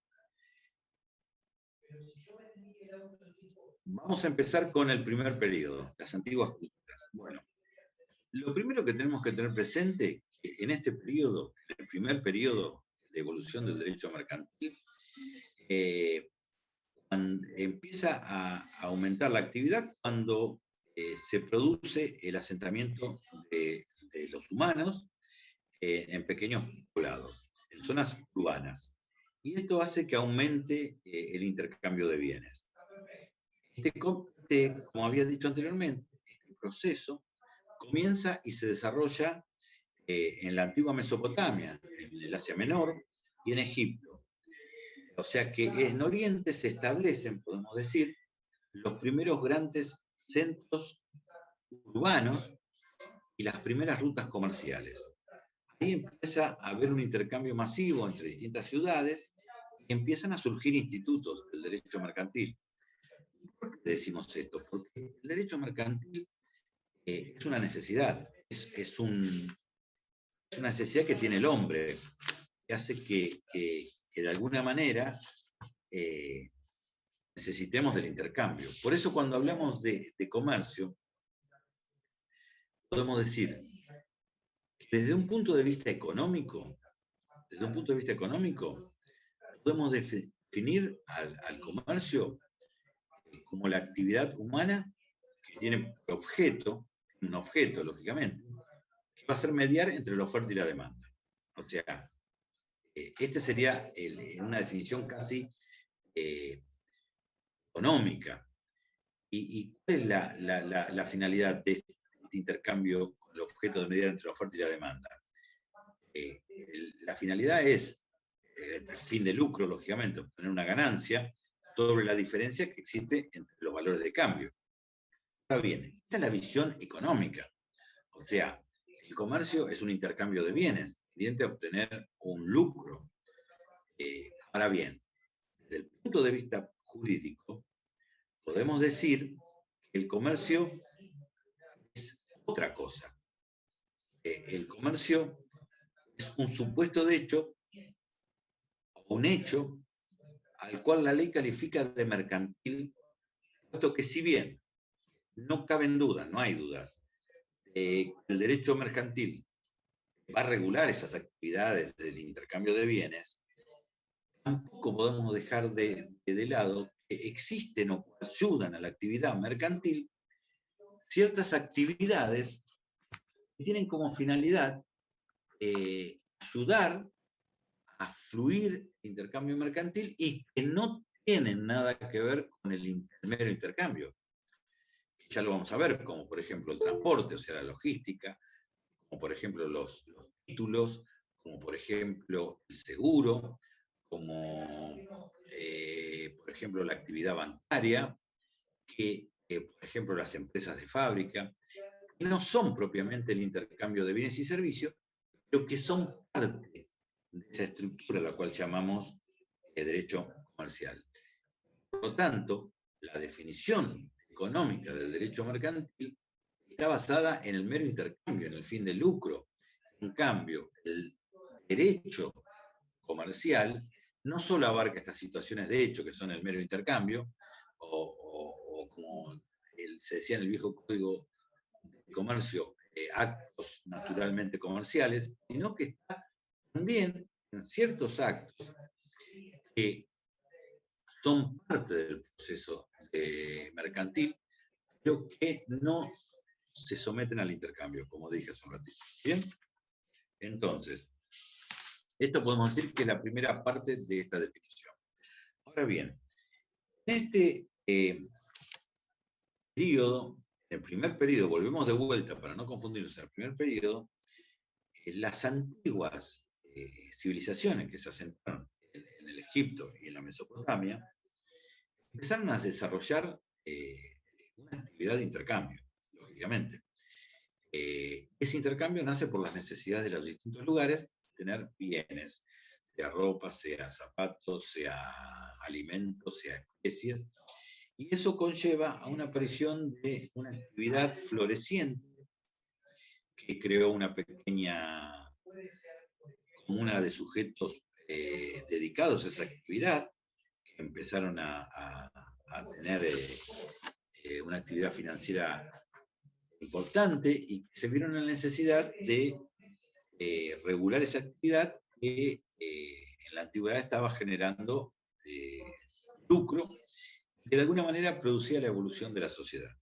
Vamos a empezar con el primer periodo, las antiguas culturas. Bueno, lo primero que tenemos que tener presente es que en este periodo, el primer periodo de evolución del derecho mercantil, empieza a aumentar la actividad cuando se produce el asentamiento de los humanos en pequeños poblados, en zonas urbanas. Y esto hace que aumente el intercambio de bienes. Como había dicho anteriormente, este proceso comienza y se desarrolla en la antigua Mesopotamia, en el Asia Menor y en Egipto. O sea que en Oriente se establecen, podemos decir, los primeros grandes centros urbanos y las primeras rutas comerciales. Ahí empieza a haber un intercambio masivo entre distintas ciudades y empiezan a surgir institutos del derecho mercantil. ¿Por qué decimos esto? Porque el derecho mercantil es una necesidad, es una necesidad que tiene el hombre, que hace que de alguna manera necesitemos del intercambio. Por eso cuando hablamos de comercio, podemos decir que desde un punto de vista económico, podemos definir al comercio como la actividad humana que tiene por objeto, un objeto, lógicamente, que va a ser mediar entre la oferta y la demanda. O sea, este sería una definición casi económica. ¿Y cuál es la finalidad de este intercambio con el objeto de mediar entre la oferta y la demanda? La finalidad es el fin de lucro, lógicamente, obtener una ganancia sobre la diferencia que existe entre los valores de cambio. Ahora bien, esta es la visión económica. O sea, el comercio es un intercambio de bienes, tendiente a obtener un lucro. Ahora bien, desde el punto de vista jurídico, podemos decir que el comercio es otra cosa. El comercio es un supuesto de hecho, o un hecho, al cual la ley califica de mercantil, puesto que si bien no caben dudas, no hay dudas, el derecho mercantil va a regular esas actividades del intercambio de bienes, tampoco podemos dejar de lado que existen o ayudan a la actividad mercantil ciertas actividades que tienen como finalidad ayudar a fluir el intercambio mercantil y que no tienen nada que ver con el mero intercambio. Ya lo vamos a ver, como por ejemplo el transporte, o sea, la logística, como por ejemplo los títulos, como por ejemplo el seguro, como por ejemplo la actividad bancaria, por ejemplo las empresas de fábrica, que no son propiamente el intercambio de bienes y servicios, pero que son parte de esa estructura a la cual llamamos derecho comercial. Por lo tanto, la definición económica del derecho mercantil está basada en el mero intercambio, en el fin de lucro. En cambio, el derecho comercial no solo abarca estas situaciones de hecho, que son el mero intercambio, o como se decía en el viejo Código de Comercio, actos naturalmente comerciales, sino que está también en ciertos actos que son parte del proceso mercantil, pero que no se someten al intercambio, como dije hace un ratito. ¿Bien? Entonces, esto podemos decir que es la primera parte de esta definición. Ahora bien, en este periodo, en el primer periodo, volvemos de vuelta para no confundirnos, en el primer periodo, las antiguas civilizaciones que se asentaron en el Egipto y en la Mesopotamia, empezaron a desarrollar una actividad de intercambio, lógicamente. Ese intercambio nace por las necesidades de los distintos lugares, tener bienes, sea ropa, sea zapatos, sea alimentos, sea especies, y eso conlleva a una aparición de una actividad floreciente que creó una pequeña comuna de sujetos dedicados a esa actividad, que empezaron a tener una actividad financiera importante y que se vieron en la necesidad de regular esa actividad que en la antigüedad estaba generando lucro y que de alguna manera producía la evolución de la sociedad.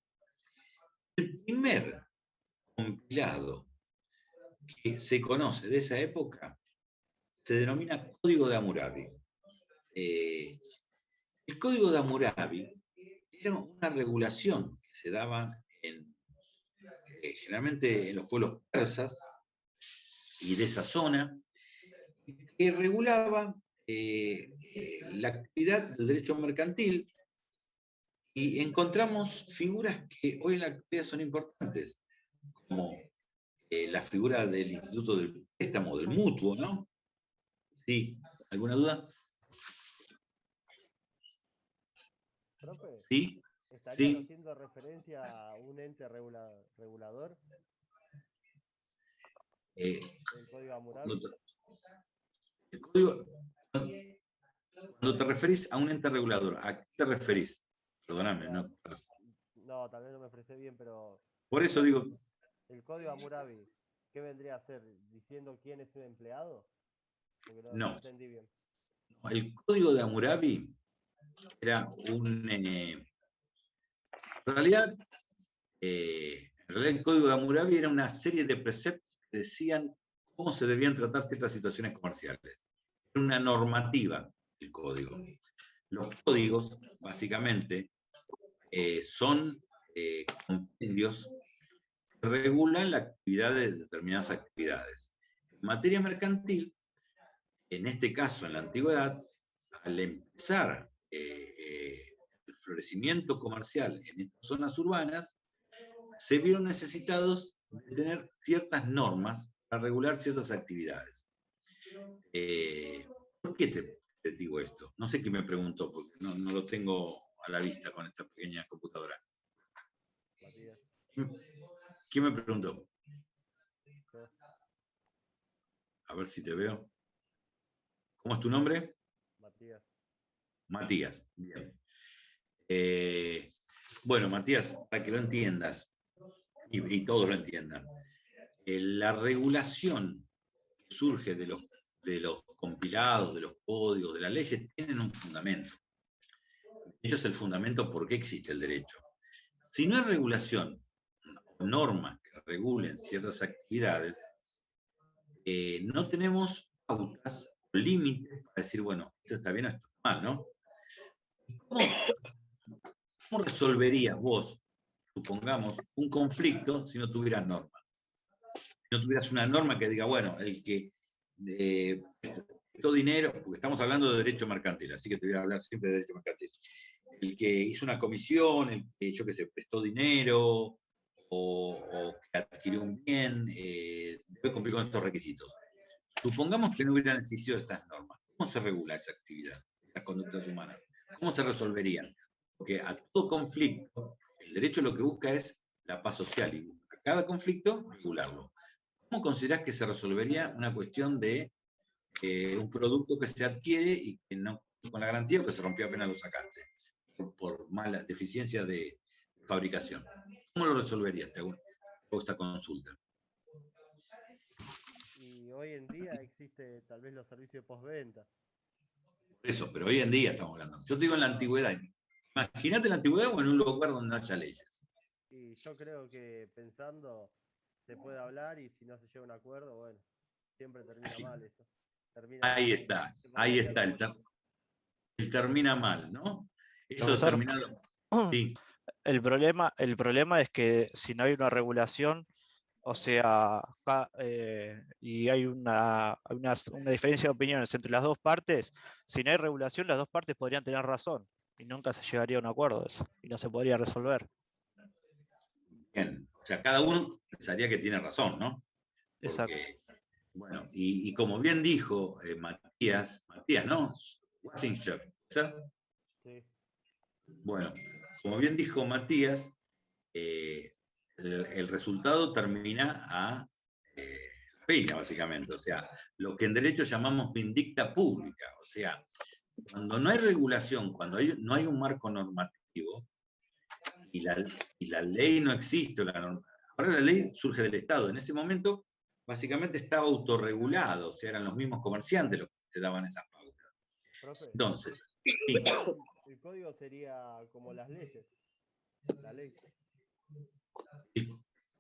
El primer compilado que se conoce de esa época se denomina Código de Hammurabi. El Código de Hammurabi era una regulación que se daba generalmente en los pueblos persas y de esa zona, que regulaba la actividad del derecho mercantil, y encontramos figuras que hoy en la actualidad son importantes, como la figura del Instituto del Préstamo, del Mutuo, ¿no? ¿Sí? ¿Alguna duda? Profe, ¿Sí? ¿estarían Sí. haciendo referencia a un ente regulador? ¿El código Hammurabi? El código, Cuando te referís a un ente regulador, ¿a qué te referís? Perdóname, no. No, tal vez no me expresé bien, pero... Por eso digo... El código Hammurabi, ¿qué vendría a ser? ¿Diciendo quién es un empleado? Porque no entendí bien. El código de Hammurabi era un... en realidad, el código de Hammurabi era una serie de preceptos que decían cómo se debían tratar ciertas situaciones comerciales. Era una normativa el código. Los códigos, básicamente, son compendios que regulan la actividad de determinadas actividades. En materia mercantil, en este caso, en la antigüedad, al empezar el florecimiento comercial en estas zonas urbanas, se vieron necesitados de tener ciertas normas para regular ciertas actividades. ¿Por qué te digo esto? No sé qué me preguntó, porque no lo tengo a la vista con esta pequeña computadora. ¿Quién me preguntó? A ver si te veo. ¿Cómo es tu nombre? Matías. Matías, bien. Bueno, Matías, para que lo entiendas, y todos lo entiendan, la regulación que surge de los compilados, de los códigos, de las leyes, tienen un fundamento. De hecho, es el fundamento por qué existe el derecho. Si no hay regulación o normas que regulen ciertas actividades, no tenemos pautas o límites para decir, bueno, esto está bien o esto está mal, ¿no? ¿Cómo resolverías vos, supongamos, un conflicto si no tuvieras normas? Si no tuvieras una norma que diga, bueno, el que prestó dinero, porque estamos hablando de derecho mercantil, así que te voy a hablar siempre de derecho mercantil. El que hizo una comisión, el que, yo qué sé, prestó dinero o que adquirió un bien, debe cumplir con estos requisitos. Supongamos que no hubieran existido estas normas. ¿Cómo se regula esa actividad, las conductas humanas? ¿Cómo se resolverían? Porque a todo conflicto, el derecho lo que busca es la paz social y busca cada conflicto regularlo. ¿Cómo considerás que se resolvería una cuestión de un producto que se adquiere y que no con la garantía o que se rompió apenas lo sacaste por mala deficiencia de fabricación? ¿Cómo lo resolverías? Te hago esta consulta. Y hoy en día existe tal vez los servicios de postventa. Por eso, pero hoy en día estamos hablando. Yo te digo en la antigüedad. Imagínate la antigüedad o en un lugar donde no haya leyes. Y yo creo que pensando se puede hablar y si no se llega a un acuerdo, bueno, siempre termina mal eso. Ahí está, el termina mal, ¿no? Eso terminado. Sí. El problema es que si no hay una regulación, o sea, y hay una diferencia de opiniones entre las dos partes, si no hay regulación, las dos partes podrían tener razón y nunca se llegaría a un acuerdo de eso y no se podría resolver. Bien, o sea, cada uno pensaría que tiene razón, ¿no? Porque, exacto. Bueno, y como bien dijo Matías, ¿no? Washington, ¿sí? Sí. Bueno, como bien dijo Matías, el resultado termina a la pena, básicamente. O sea, lo que en derecho llamamos vindicta pública. O sea, cuando no hay regulación, cuando no hay un marco normativo, y la ley no existe, ahora la ley surge del Estado. En ese momento, básicamente estaba autorregulado, o sea, eran los mismos comerciantes los que te daban esas pautas. Profe, Entonces, sí. El código sería como las leyes, la ley.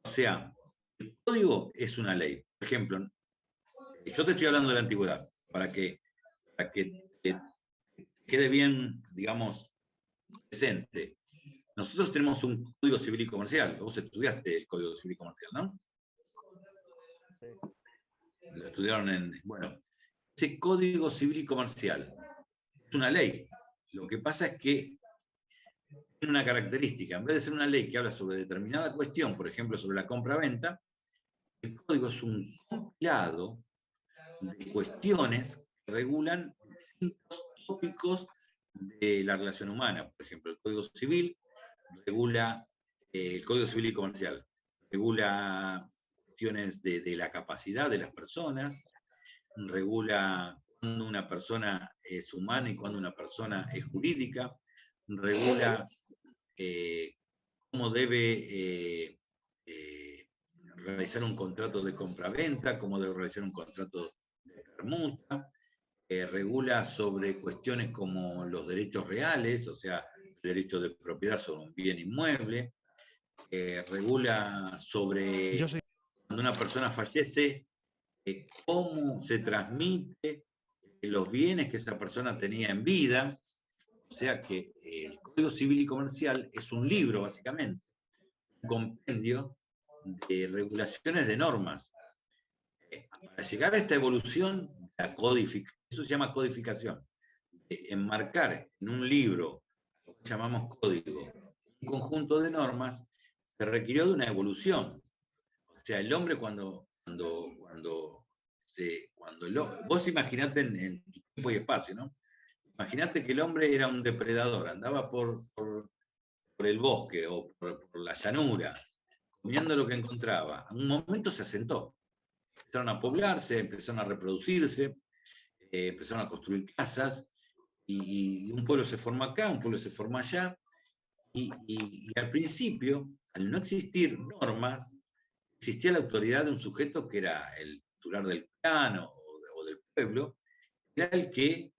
O sea, el código es una ley. Por ejemplo, yo te estoy hablando de la antigüedad, para que te quede bien, digamos, presente. Nosotros tenemos un código civil y comercial. Vos estudiaste el código civil y comercial, ¿no? Sí. Lo estudiaron bueno, ese código civil y comercial es una ley. Lo que pasa es que tiene una característica. En vez de ser una ley que habla sobre determinada cuestión, por ejemplo, sobre la compra-venta, el código es un compilado de cuestiones que regulan distintos tópicos de la relación humana. Por ejemplo, el Código Civil regula el Código Civil y Comercial, regula cuestiones de la capacidad de las personas, regula cuándo una persona es humana y cuándo una persona es jurídica, regula cómo debe realizar un contrato de compraventa, cómo debe realizar un contrato de permuta, regula sobre cuestiones como los derechos reales, o sea, el derecho de propiedad sobre un bien inmueble, regula sobre cuando una persona fallece, cómo se transmite los bienes que esa persona tenía en vida. O sea que el Código Civil y Comercial es un libro, básicamente, un compendio de regulaciones de normas. Para llegar a esta evolución, eso se llama codificación, de enmarcar en un libro, lo que llamamos código, un conjunto de normas, se requirió de una evolución. O sea, el hombre vos imaginate en tiempo y espacio, ¿no? Imaginate que el hombre era un depredador, andaba por el bosque o por la llanura, comiendo lo que encontraba. En un momento se asentó. Empezaron a poblarse, empezaron a reproducirse, empezaron a construir casas, y un pueblo se formó acá, un pueblo se formó allá, y al principio, al no existir normas, existía la autoridad de un sujeto que era el titular del clan o del pueblo, era el que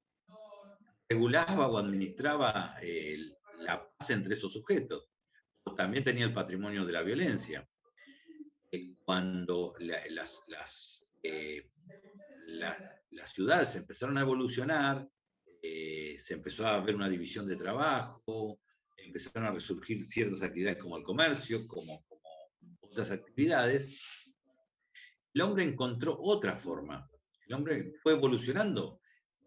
regulaba o administraba la paz entre esos sujetos. También tenía el patrimonio de la violencia. Cuando las ciudades empezaron a evolucionar, se empezó a ver una división de trabajo, empezaron a resurgir ciertas actividades como el comercio, como otras actividades, el hombre encontró otra forma. El hombre fue evolucionando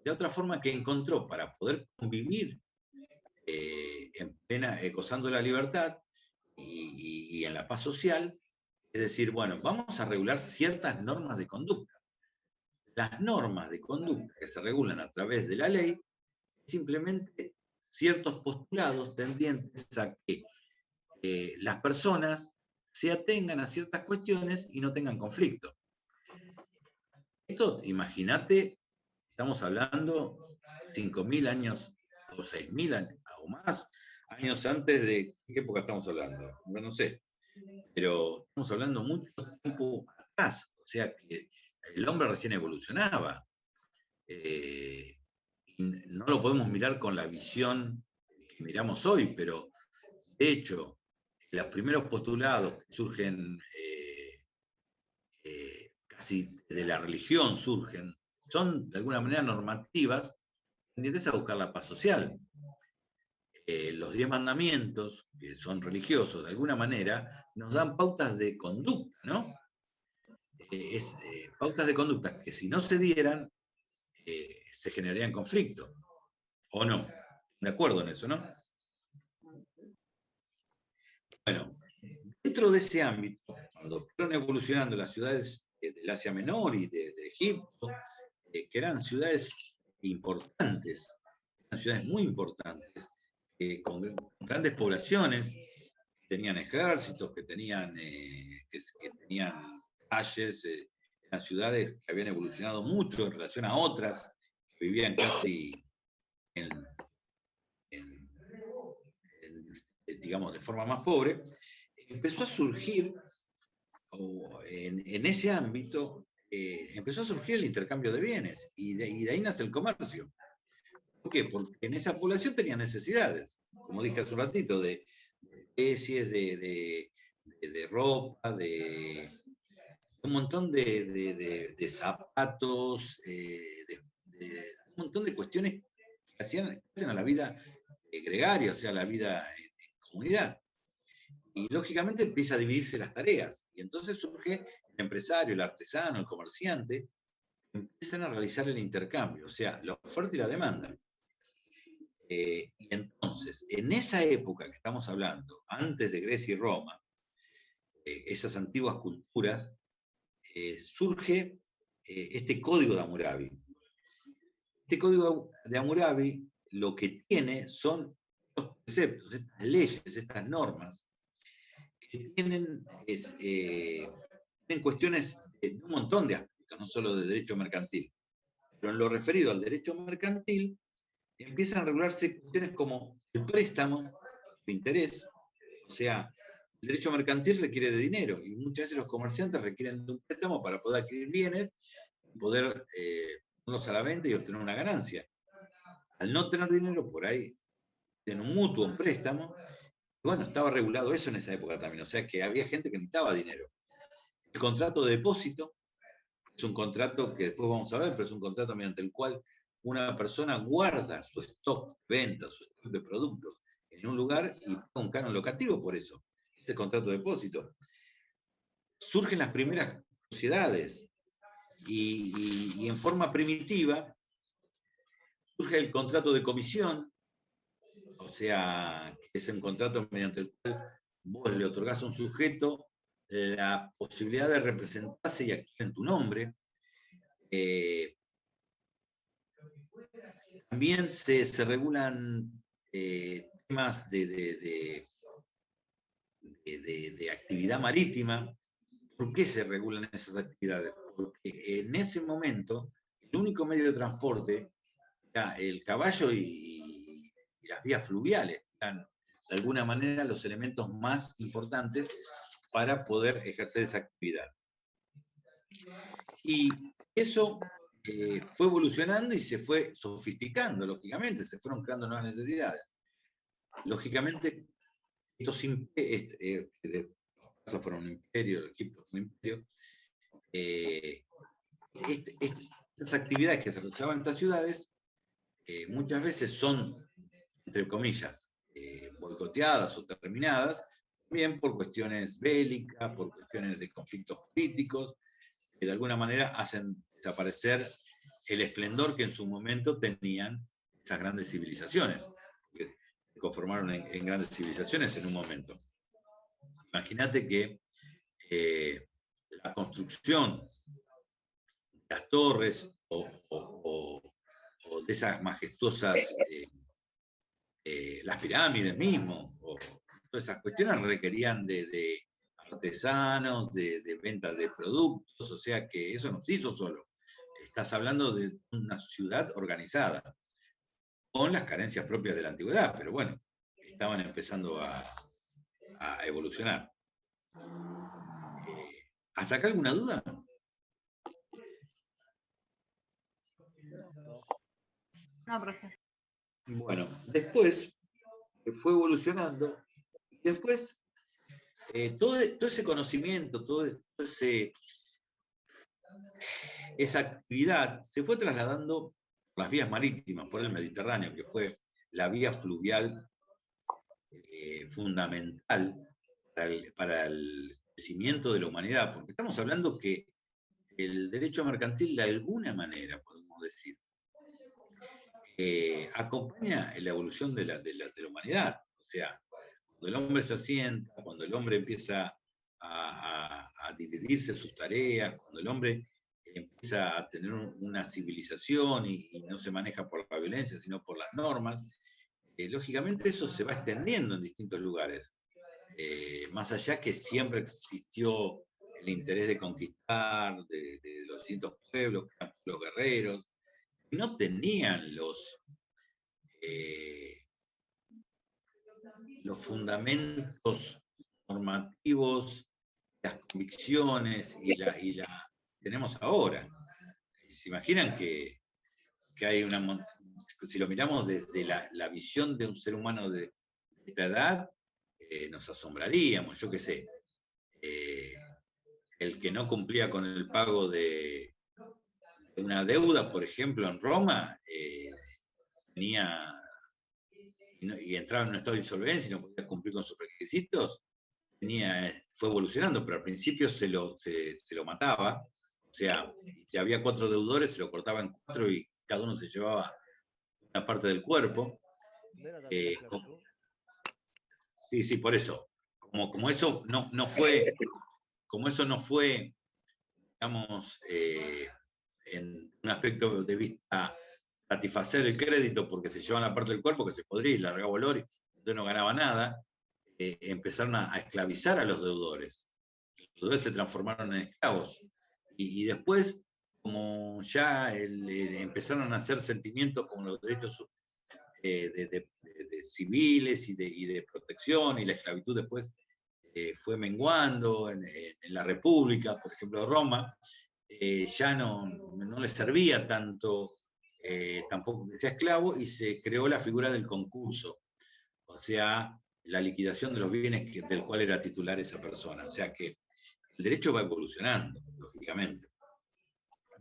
de otra forma que encontró para poder convivir gozando de la libertad y en la paz social. Es decir, bueno, vamos a regular ciertas normas de conducta. Las normas de conducta que se regulan a través de la ley, simplemente ciertos postulados tendientes a que las personas se atengan a ciertas cuestiones y no tengan conflicto. Esto, imagínate, estamos hablando 5.000 años o 6.000 años o más años antes de... ¿Qué época estamos hablando? Bueno, no sé. Pero estamos hablando mucho tiempo atrás. O sea que el hombre recién evolucionaba. Y no lo podemos mirar con la visión que miramos hoy, pero de hecho, los primeros postulados que surgen casi de la religión son de alguna manera normativas tendientes a buscar la paz social. Los 10 mandamientos, que son religiosos de alguna manera, nos dan pautas de conducta, ¿no? Pautas de conducta que si no se dieran, se generarían conflictos. ¿O no? De acuerdo en eso, ¿no? Bueno, dentro de ese ámbito, cuando fueron evolucionando las ciudades del Asia Menor y de Egipto, que eran ciudades importantes, eran ciudades muy importantes, con grandes poblaciones, que tenían ejércitos, que tenían calles, eran ciudades que habían evolucionado mucho en relación a otras que vivían casi digamos, de forma más pobre. Empezó a surgir, en ese ámbito, empezó a surgir el intercambio de bienes, y de ahí nace el comercio. ¿Por qué? Porque en esa población tenía necesidades, como dije hace un ratito, de especies, de ropa, de un montón de zapatos, de un montón de cuestiones que hacen a la vida gregaria, o sea, a la vida en comunidad. Y lógicamente empieza a dividirse las tareas. Y entonces surge el empresario, el artesano, el comerciante, empiezan a realizar el intercambio, o sea, la oferta y la demanda. Y entonces, en esa época que estamos hablando, antes de Grecia y Roma, esas antiguas culturas, surge este código de Hammurabi. Este código de Hammurabi lo que tiene son estos preceptos, estas leyes, estas normas, que tienen cuestiones de un montón de aspectos, no solo de derecho mercantil. Pero en lo referido al derecho mercantil, empiezan a regularse cuestiones como el préstamo, el interés, o sea, el derecho mercantil requiere de dinero y muchas veces los comerciantes requieren de un préstamo para poder adquirir bienes, poder ponerlos a la venta y obtener una ganancia. Al no tener dinero, por ahí, en un mutuo, un préstamo, bueno, estaba regulado eso en esa época también, o sea que había gente que necesitaba dinero. El contrato de depósito es un contrato que después vamos a ver, pero es un contrato mediante el cual una persona guarda su stock de ventas, su stock de productos en un lugar y paga un canon locativo por eso. Este contrato de depósito. Surgen las primeras sociedades y en forma primitiva surge el contrato de comisión, o sea, es un contrato mediante el cual vos le otorgás a un sujeto la posibilidad de representarse y actuar en tu nombre. También se regulan temas de actividad marítima. ¿Por qué se regulan esas actividades? Porque en ese momento el único medio de transporte era el caballo y las vías fluviales. Eran de alguna manera los elementos más importantes para poder ejercer esa actividad. Y eso fue evolucionando y se fue sofisticando, lógicamente, se fueron creando nuevas necesidades. Lógicamente, estos fueron un imperio, Egipto fue un imperio, estas actividades que se realizaban en estas ciudades muchas veces son, entre comillas, boicoteadas o terminadas, también por cuestiones bélicas, por cuestiones de conflictos políticos, que de alguna manera hacen desaparecer el esplendor que en su momento tenían esas grandes civilizaciones, que se conformaron en grandes civilizaciones en un momento. Imagínate que la construcción de las torres o de esas majestuosas, las pirámides mismo, o todas esas cuestiones requerían de artesanos, de venta de productos, o sea que eso no se hizo solo. Estás hablando de una ciudad organizada, con las carencias propias de la antigüedad, pero bueno, estaban empezando a evolucionar. ¿Hasta acá alguna duda? No, profe. Bueno, después fue evolucionando, y después todo ese conocimiento, esa actividad se fue trasladando por las vías marítimas, por el Mediterráneo, que fue la vía fluvial fundamental para el crecimiento de la humanidad, porque estamos hablando que el derecho mercantil, de alguna manera, podemos decir, acompaña la evolución de la humanidad. O sea, cuando el hombre se asienta, cuando el hombre empieza a dividirse sus tareas, cuando el hombre empieza a tener una civilización y no se maneja por la violencia, sino por las normas, lógicamente eso se va extendiendo en distintos lugares. Más allá que siempre existió el interés de conquistar de los distintos pueblos, que eran los guerreros, que no tenían los fundamentos normativos, las convicciones y la tenemos ahora. ¿Se imaginan que hay una... Si lo miramos desde la visión de un ser humano de esta edad, nos asombraríamos, yo qué sé. El que no cumplía con el pago de una deuda, por ejemplo, en Roma, tenía... y entraba en un estado de insolvencia y no podía cumplir con sus requisitos, fue evolucionando, pero al principio se lo mataba. O sea, si había 4 deudores, se lo cortaba en 4 y cada uno se llevaba una parte del cuerpo. Sí, por eso. Como eso no fue, digamos, en un aspecto de vista satisfacer el crédito porque se llevaban la parte del cuerpo que se podría y largaba olor y entonces no ganaba nada, empezaron a esclavizar a los deudores. Los deudores se transformaron en esclavos. Y después como ya empezaron a hacer sentimientos como los derechos de civiles y de protección, y la esclavitud después fue menguando en la República, por ejemplo, Roma, ya no le servía tanto tampoco que sea esclavo, y se creó la figura del concurso, o sea, la liquidación de los bienes del cual era titular esa persona. O sea que el derecho va evolucionando, lógicamente.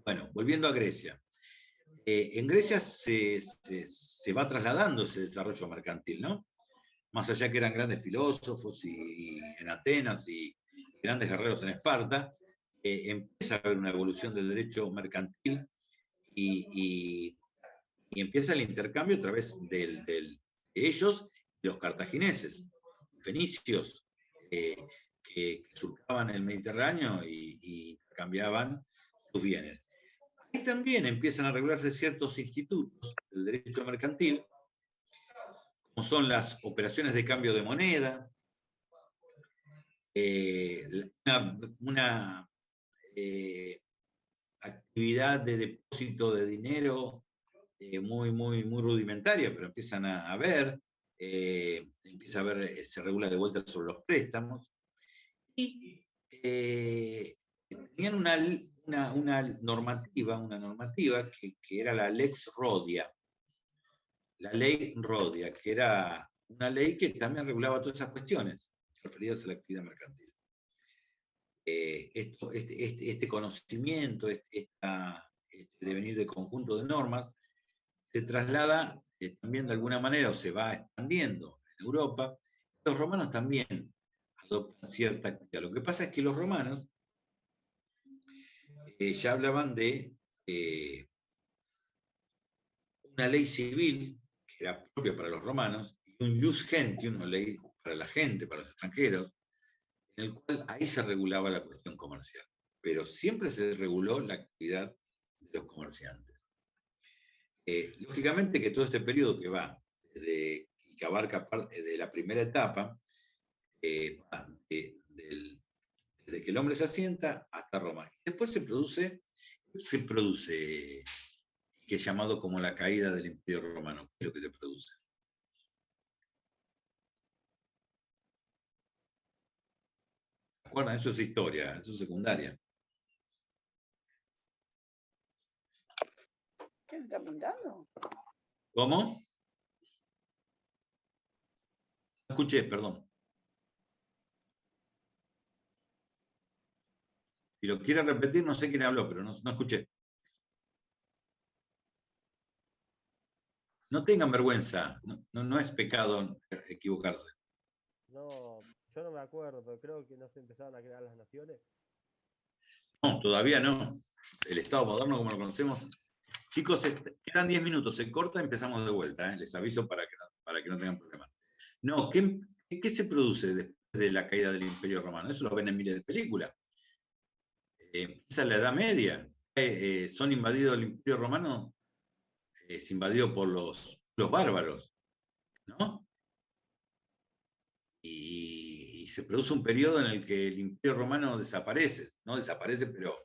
Bueno, volviendo a Grecia. En Grecia se va trasladando ese desarrollo mercantil, ¿no? Más allá que eran grandes filósofos y en Atenas y grandes guerreros en Esparta, empieza a haber una evolución del derecho mercantil y empieza el intercambio a través de ellos y los cartagineses, fenicios, que surcaban el Mediterráneo y cambiaban sus bienes. Ahí también empiezan a regularse ciertos institutos del derecho mercantil, como son las operaciones de cambio de moneda, una actividad de depósito de dinero muy rudimentaria, pero empiezan a ver, empieza a ver, se regula de vuelta sobre los préstamos, y tenían una normativa que era la Lex Rodia, la ley Rodia, que era una ley que también regulaba todas esas cuestiones referidas a la actividad mercantil. Este conocimiento, este devenir de conjunto de normas, se traslada también de alguna manera, o se va expandiendo en Europa. Los romanos también adoptan cierta actividad. Lo que pasa es que los romanos ya hablaban de una ley civil, que era propia para los romanos, y un ius gentium, una ley para la gente, para los extranjeros, en el cual ahí se regulaba la cuestión comercial. Pero siempre se reguló la actividad de los comerciantes. Lógicamente que todo este periodo que va, que abarca de la primera etapa, desde que el hombre se asienta hasta Roma. Después se produce que es llamado como la caída del Imperio Romano. ¿Qué es lo que se produce? ¿Se acuerdan? Eso es historia, eso es secundaria. ¿Qué me está apuntando? ¿Cómo? No escuché, perdón. Si lo quiere repetir, no sé quién habló, pero no escuché. No tengan vergüenza, no es pecado equivocarse. No, yo no me acuerdo, pero creo que no se empezaron a crear las naciones. No, todavía no. El Estado moderno, como lo conocemos. Chicos, quedan 10 minutos, se corta, empezamos de vuelta. Les aviso para que no tengan problemas. No, ¿qué se produce después de la caída del Imperio Romano? Eso lo ven en miles de películas. Empieza la Edad Media. Son invadidos el Imperio Romano, es invadido por los bárbaros, ¿no? Y se produce un periodo en el que el Imperio Romano desaparece, no desaparece, pero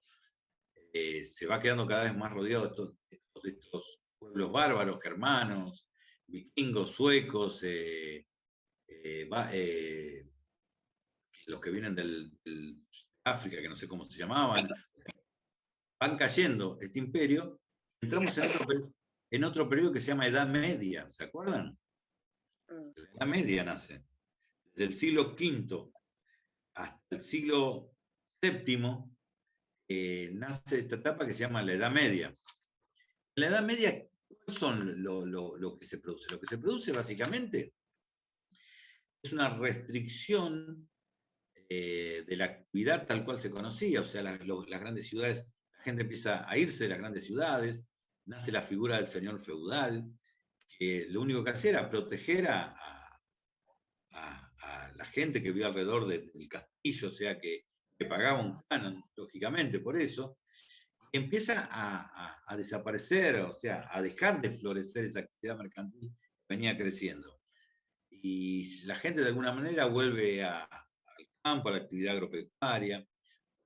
se va quedando cada vez más rodeado de estos pueblos bárbaros, germanos, vikingos, suecos, los que vienen del África, que no sé cómo se llamaban, van cayendo este imperio. Entramos en otro periodo que se llama Edad Media, ¿se acuerdan? La Edad Media nace. Desde el siglo V hasta el siglo VII nace esta etapa que se llama la Edad Media. En la Edad Media, ¿cuáles son lo que se produce? Lo que se produce básicamente es una restricción de la actividad tal cual se conocía, o sea, las grandes ciudades, la gente empieza a irse de las grandes ciudades, nace la figura del señor feudal, que lo único que hacía era proteger a la gente que vivía alrededor del castillo, o sea, que pagaba un canon, lógicamente, por eso, y empieza a desaparecer, o sea, a dejar de florecer esa actividad mercantil que venía creciendo. Y la gente de alguna manera vuelve al campo, a la actividad agropecuaria,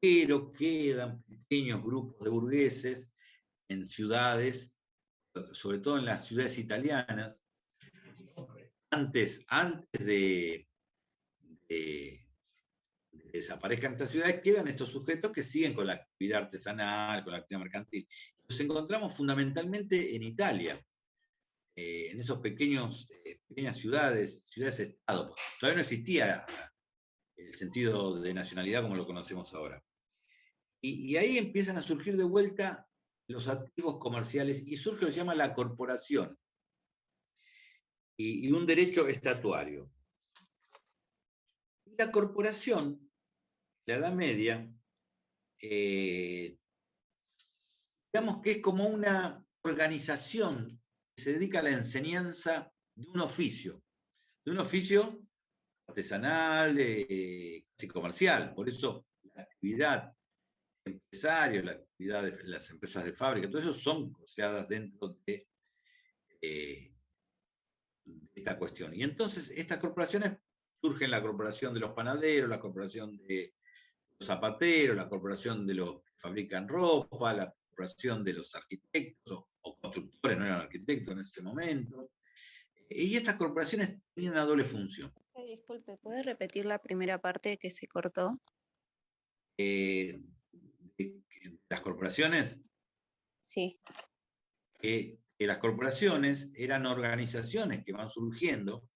pero quedan pequeños grupos de burgueses en ciudades, sobre todo en las ciudades italianas, antes de que desaparezcan estas ciudades, quedan estos sujetos que siguen con la actividad artesanal, con la actividad mercantil. Los encontramos fundamentalmente en Italia, en esos pequeñas ciudades-estado. Todavía no existía el sentido de nacionalidad como lo conocemos ahora. Y ahí empiezan a surgir de vuelta los activos comerciales y surge lo que se llama la corporación y un derecho estatuario. La corporación, la Edad Media, digamos que es como una organización que se dedica a la enseñanza de un oficio artesanal, casi comercial. Por eso la actividad empresaria, la actividad de las empresas de fábrica, todo eso son consideradas dentro de esta cuestión. Y entonces estas corporaciones surgen: la corporación de los panaderos, la corporación de los zapateros, la corporación de los que fabrican ropa, la corporación de los arquitectos o constructores, no eran arquitectos en ese momento. Y estas corporaciones tenían una doble función. Disculpe, ¿puede repetir la primera parte que se cortó? Las corporaciones, Sí. que las corporaciones eran organizaciones que van surgiendo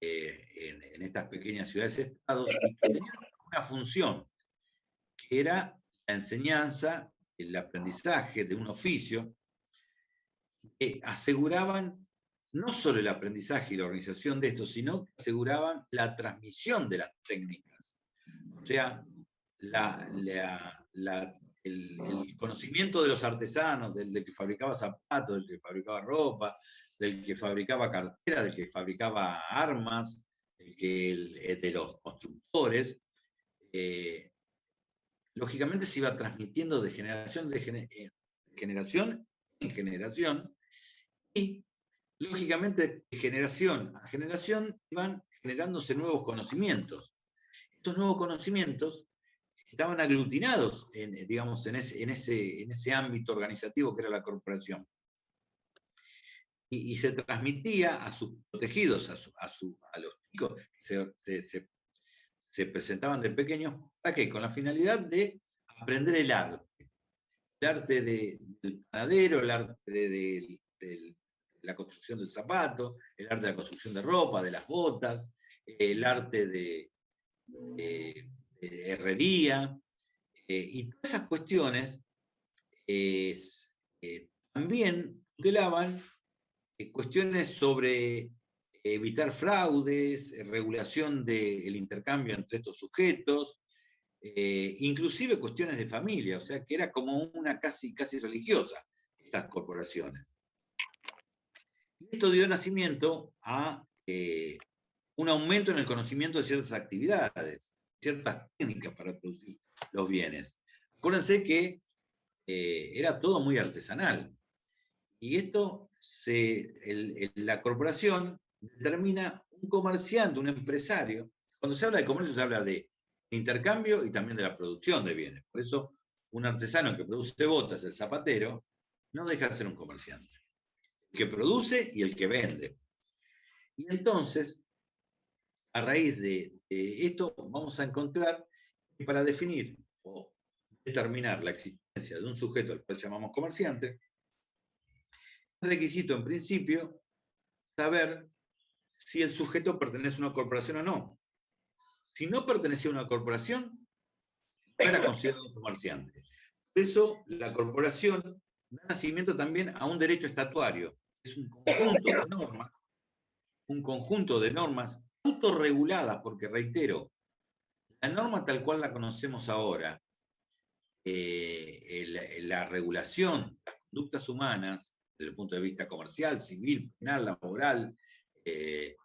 en estas pequeñas ciudades-estados y que tenían una función, que era la enseñanza, el aprendizaje de un oficio, que aseguraban no solo el aprendizaje y la organización de esto, sino que aseguraban la transmisión de las técnicas. O sea, el conocimiento de los artesanos, del que fabricaba zapatos, del que fabricaba ropa, del que fabricaba carteras, del que fabricaba armas, de los constructores, lógicamente se iba transmitiendo de generación en generación, y lógicamente de generación a generación iban generándose nuevos conocimientos. Estos nuevos conocimientos estaban aglutinados en ese ámbito organizativo que era la corporación. Y se transmitía a sus protegidos, a los chicos que se presentaban de pequeños, ¿para qué? Con la finalidad de aprender el arte del panadero, el arte de la construcción del zapato, el arte de la construcción de ropa, de las botas, el arte de herrería, y todas esas cuestiones también tutelaban cuestiones sobre evitar fraudes, regulación del intercambio entre estos sujetos, inclusive cuestiones de familia, o sea que era como una casi religiosa estas corporaciones. Esto dio nacimiento a un aumento en el conocimiento de ciertas actividades, ciertas técnicas para producir los bienes. Acuérdense que era todo muy artesanal. Y esto, la corporación determina un comerciante, un empresario. Cuando se habla de comercio se habla de intercambio y también de la producción de bienes. Por eso un artesano que produce botas, el zapatero, no deja de ser un comerciante. El que produce y el que vende. Y entonces, a raíz de esto, vamos a encontrar que para definir o determinar la existencia de un sujeto al cual llamamos comerciante, es requisito en principio saber si el sujeto pertenece a una corporación o no. Si no pertenecía a una corporación, no era considerado un comerciante. Por eso la corporación da nacimiento también a un derecho estatuario. Es un conjunto de normas autorreguladas, porque reitero, la norma tal cual la conocemos ahora, la regulación de las conductas humanas, desde el punto de vista comercial, civil, penal, laboral, desde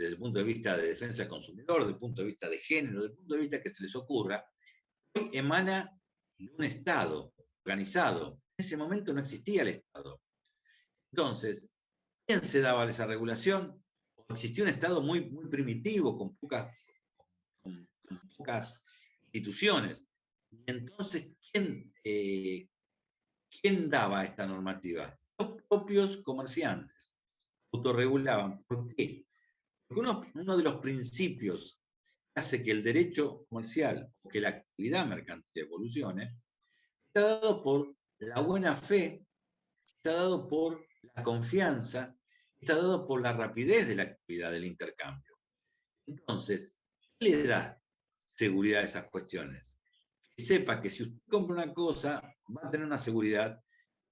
el punto de vista de defensa del consumidor, desde el punto de vista de género, desde el punto de vista que se les ocurra, hoy emana de un Estado organizado. En ese momento no existía el Estado. Entonces, ¿quién se daba esa regulación? Existía un Estado muy primitivo, con pocas instituciones. Y entonces, ¿quién daba esta normativa? Los propios comerciantes autorregulaban. ¿Por qué? Porque uno de los principios que hace que el derecho comercial o que la actividad mercantil evolucione está dado por la buena fe, está dado por la confianza, está dado por la rapidez de la actividad del intercambio. Entonces, ¿qué le da seguridad a esas cuestiones? Que sepa que si usted compra una cosa, va a tener una seguridad,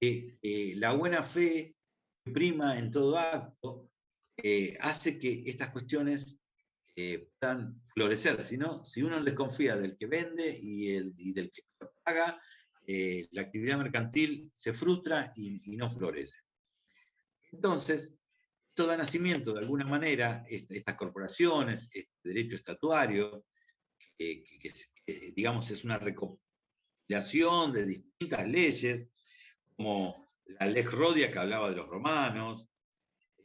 que la buena fe que prima en todo acto hace que estas cuestiones puedan florecer. Si uno desconfía del que vende y del que paga, la actividad mercantil se frustra y no florece. Entonces, esto da nacimiento de alguna manera, estas corporaciones, este derecho estatuario, que digamos es una recopilación de distintas leyes, como la Lex Rodia que hablaba de los romanos,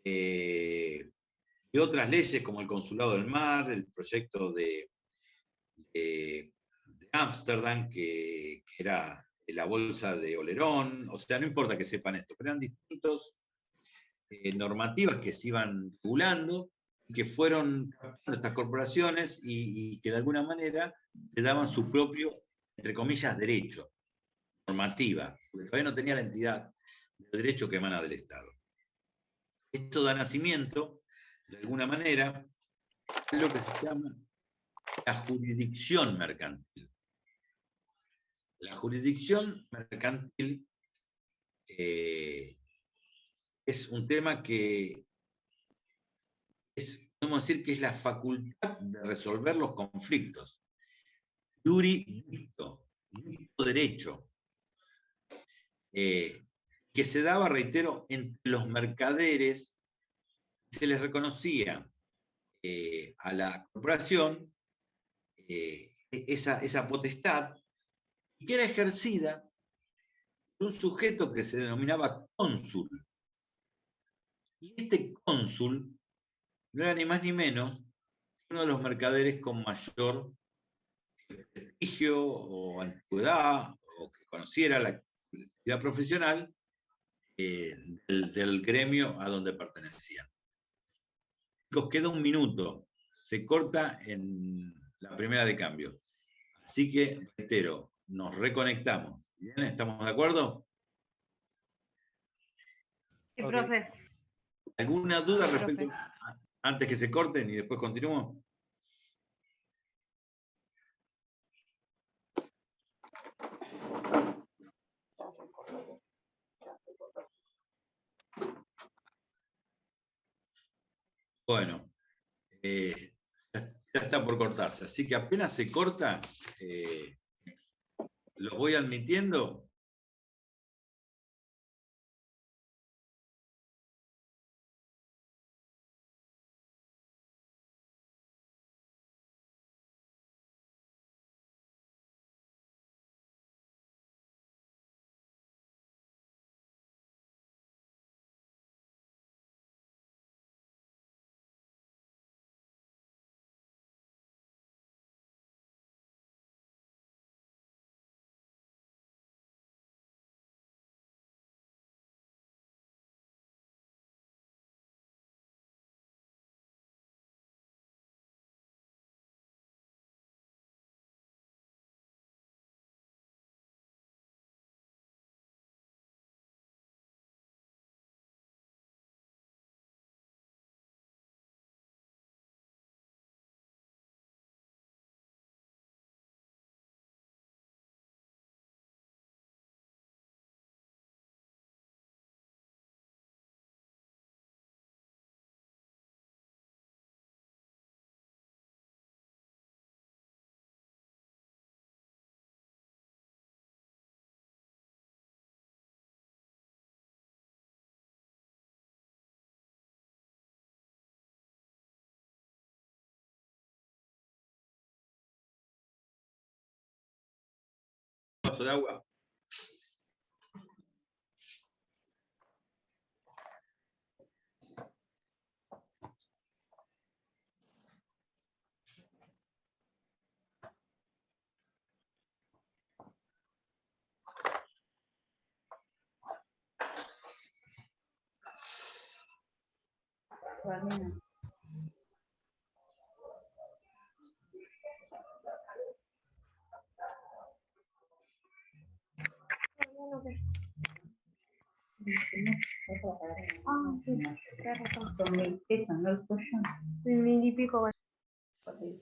y otras leyes como el Consulado del Mar, el proyecto de Ámsterdam, que era la bolsa de Olerón, o sea, no importa que sepan esto, pero eran distintos normativas que se iban regulando, que fueron estas corporaciones y que de alguna manera le daban su propio, entre comillas, derecho, normativa, porque todavía no tenía la entidad del derecho que emana del Estado. Esto da nacimiento, de alguna manera, a lo que se llama la jurisdicción mercantil. La jurisdicción mercantil es un tema que podemos decir que es la facultad de resolver los conflictos. Iuri dicto, derecho, que se daba, reitero, entre los mercaderes. Se les reconocía a la corporación esa potestad, y que era ejercida por un sujeto que se denominaba cónsul. Y este cónsul no era ni más ni menos que uno de los mercaderes con mayor prestigio o antigüedad, o que conociera la actividad profesional del gremio a donde pertenecían. Chicos, queda un minuto. Se corta en la primera de cambio. Así que, reitero, nos reconectamos. ¿Bien? ¿Estamos de acuerdo? Sí, profe. ¿Alguna duda Sí, respecto profe. antes que se corten y después continuamos? Bueno, ya está por cortarse, así que apenas se corta, los voy admitiendo. Un vaso de agua. Ah, sí, tienes razón. Son 1000 pesos, ¿no? El tuyo. 1000 y pico. Vale.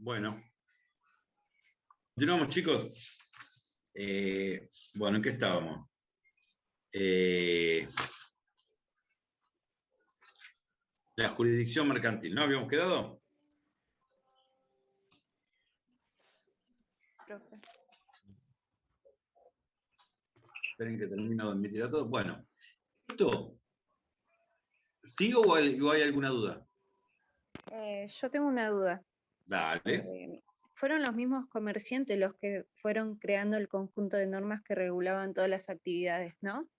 Bueno, continuamos, chicos. Bueno, ¿en qué estábamos? La jurisdicción mercantil, ¿no habíamos quedado? Profe. Esperen que termino de admitir a todos. Bueno, ¿esto sigo o hay alguna duda? Yo tengo una duda. Dale. Fueron los mismos comerciantes los que fueron creando el conjunto de normas que regulaban todas las actividades, ¿no?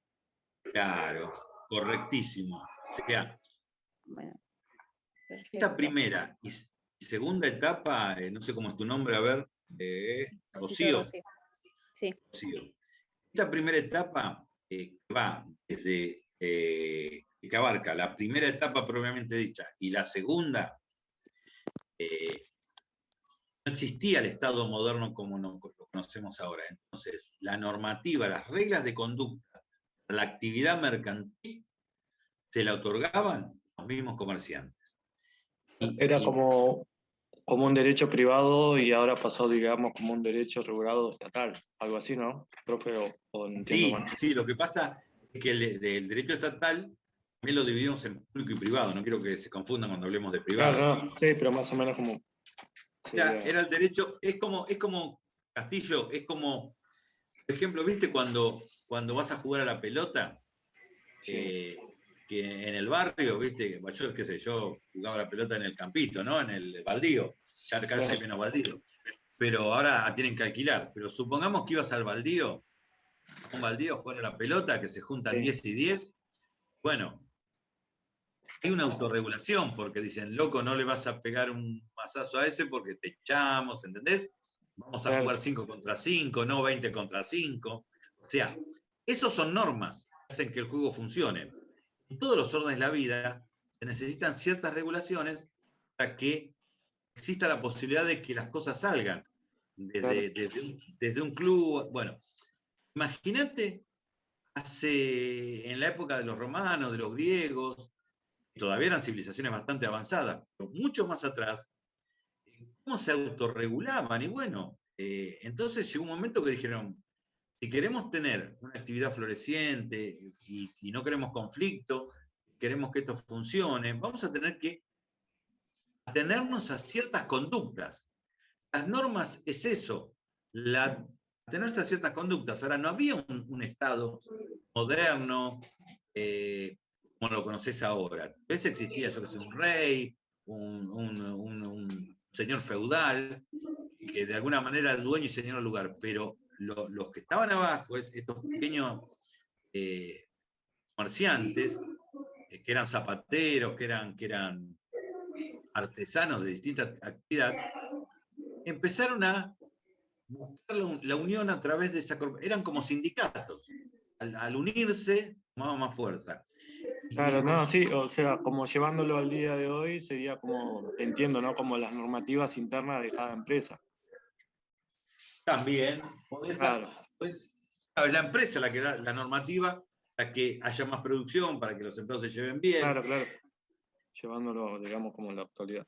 Claro, correctísimo. O sea, Bueno, esta primera y segunda etapa, no sé cómo es tu nombre, a ver, Rocío. Sí. Rocío. Esta primera etapa va desde, que abarca la primera etapa propiamente dicha y la segunda, no existía el Estado moderno como lo conocemos ahora. Entonces, la normativa, las reglas de conducta, la actividad mercantil, se la otorgaban los mismos comerciantes. Era como un derecho privado y ahora pasó, digamos, como un derecho regulado estatal, algo así, ¿no, profe? ¿O entiendo Sí, mal? sí, lo que pasa es que del derecho estatal también lo dividimos en público y privado. No quiero que se confundan cuando hablemos de privado. Claro, no, sí, pero más o menos como... Era el derecho, es como Castillo, es como, por ejemplo, ¿viste cuando vas a jugar a la pelota? Que en el barrio, ¿viste? Yo, qué sé, yo jugaba la pelota en el campito, ¿no? En el baldío. Ya cada vez hay menos baldío. Pero ahora tienen que alquilar. Pero supongamos que ibas al baldío, a un baldío a jugar a la pelota, que se juntan 10 y 10. Bueno, hay una autorregulación, porque dicen, loco, no le vas a pegar un mazazo a ese porque te echamos, ¿entendés? Vamos a jugar 5 contra 5, no 20 contra 5. O sea, esos son normas que hacen que el juego funcione. En todos los órdenes de la vida se necesitan ciertas regulaciones para que exista la posibilidad de que las cosas salgan. Desde un club, bueno, imagínate en la época de los romanos, de los griegos, todavía eran civilizaciones bastante avanzadas, pero mucho más atrás, cómo se autorregulaban. Y bueno, entonces llegó un momento que dijeron, si queremos tener una actividad floreciente y no queremos conflicto, queremos que esto funcione, vamos a tener que atenernos a ciertas conductas. Las normas es eso, atenerse a ciertas conductas. Ahora, no había un Estado moderno, como lo conocés ahora. A veces existía, yo que sé, un rey, un señor feudal, que de alguna manera es dueño y señor del lugar, pero los que estaban abajo, estos pequeños comerciantes, que eran zapateros, que eran artesanos de distintas actividades, empezaron a buscar la unión a través de esa corporación. Eran como sindicatos. Al unirse, tomaban más fuerza. Claro, no, sí, o sea, como llevándolo al día de hoy sería como, entiendo, ¿no? Como las normativas internas de cada empresa. También, Claro. es la empresa la que da la normativa para que haya más producción, para que los empleados se lleven bien. Claro, claro. Llevándolo, digamos, como en la actualidad.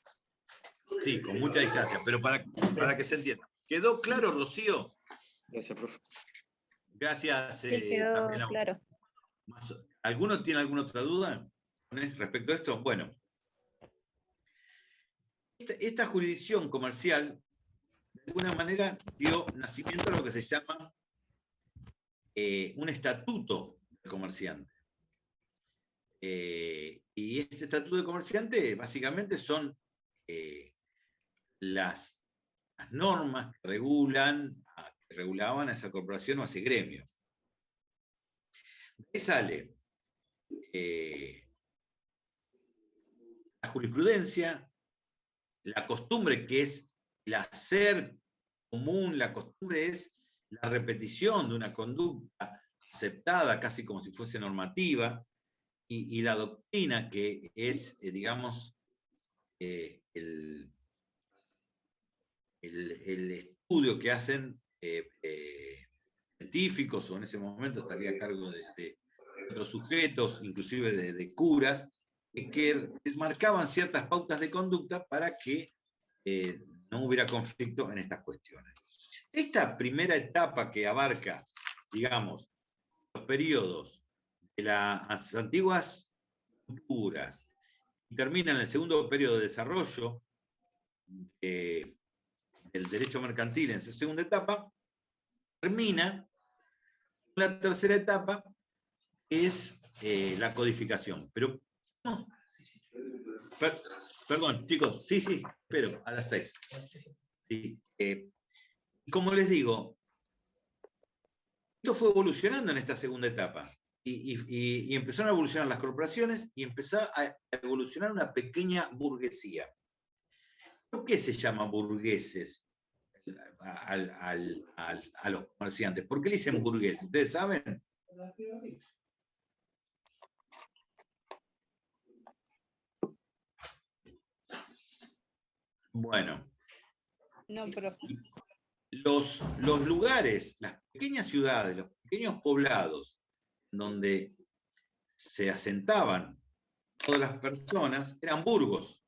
Sí, con mucha distancia, pero para que se entienda. ¿Quedó claro, Rocío? Gracias, profe. Gracias. Sí, quedó también claro. ¿Alguno tiene alguna otra duda respecto a esto? Bueno, esta jurisdicción comercial, de alguna manera, dio nacimiento a lo que se llama un estatuto de comerciante. Y este estatuto de comerciante, básicamente, son las normas que regulaban a esa corporación o a ese gremio. De ahí sale la jurisprudencia, la costumbre, que es el hacer común, la costumbre es la repetición de una conducta aceptada casi como si fuese normativa, y la doctrina, que es, digamos, el estudio que hacen científicos, o en ese momento estaría a cargo de otros sujetos, inclusive de curas, que marcaban ciertas pautas de conducta para que no hubiera conflicto en estas cuestiones. Esta primera etapa, que abarca, digamos, los periodos de las antiguas culturas y termina en el segundo periodo de desarrollo del derecho mercantil, en esa segunda etapa, termina con la tercera etapa, que es la codificación. Pero no. Perdón, chicos, sí, espero, a las 6. Sí, como les digo, esto fue evolucionando en esta segunda etapa. Y empezaron a evolucionar las corporaciones y empezó a evolucionar una pequeña burguesía. ¿Por qué se llama burgueses a los comerciantes? ¿Por qué le dicen burgueses? ¿Ustedes saben? Bueno. No, pero... Los lugares, las pequeñas ciudades, los pequeños poblados donde se asentaban todas las personas eran burgos,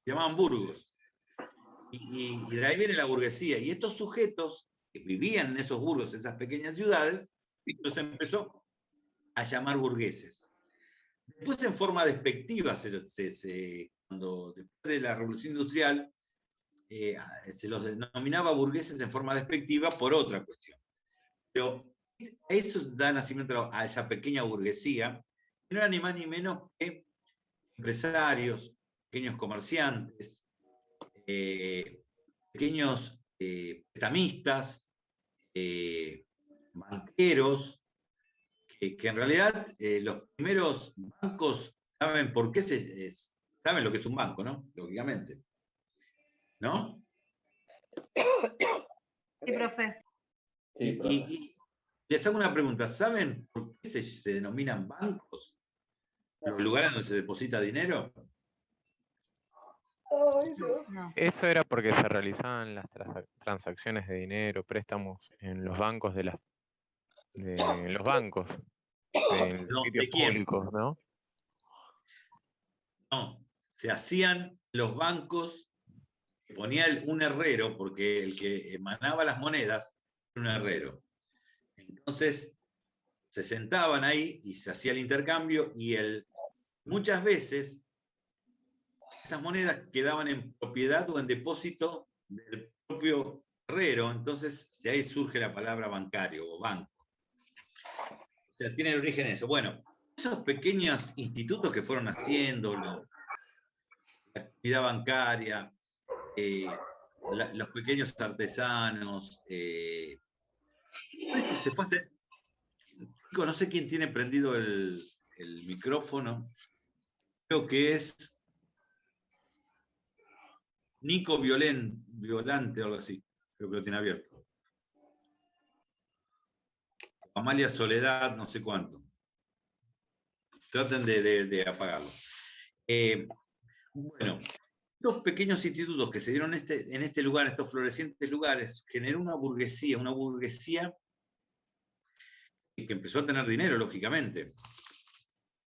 se llamaban burgos. Y de ahí viene la burguesía. Y estos sujetos que vivían en esos burgos, en esas pequeñas ciudades, los empezó a llamar burgueses. Después, en forma despectiva, cuando después de la Revolución Industrial, se los denominaba burgueses en forma despectiva por otra cuestión. Pero eso da nacimiento a esa pequeña burguesía, que no era ni más ni menos que empresarios, pequeños comerciantes, pequeños prestamistas, banqueros, que en realidad los primeros bancos saben por qué saben lo que es un banco, ¿no? Lógicamente. ¿No? Sí, profe. Y les hago una pregunta. ¿Saben por qué se denominan bancos? ¿Los lugares donde se deposita dinero? No. Eso era porque se realizaban las transacciones de dinero, préstamos en los bancos en los bancos, en No, sitios ¿de quién? públicos, ¿no? No, se hacían los bancos, ponía un herrero, porque el que emanaba las monedas era un herrero. Entonces se sentaban ahí y se hacía el intercambio, y muchas veces esas monedas quedaban en propiedad o en depósito del propio herrero. Entonces de ahí surge la palabra bancario o banco. O sea, tiene el origen en eso. Bueno, esos pequeños institutos que fueron haciendo, la actividad bancaria, los pequeños artesanos. Esto se fue a hacer. No sé quién tiene prendido el micrófono. Creo que es Nico Violante o algo así. Creo que lo tiene abierto. Amalia Soledad, no sé cuánto. Traten de apagarlo. Bueno, estos pequeños institutos que se dieron en este lugar, estos florecientes lugares, generó una burguesía que empezó a tener dinero, lógicamente.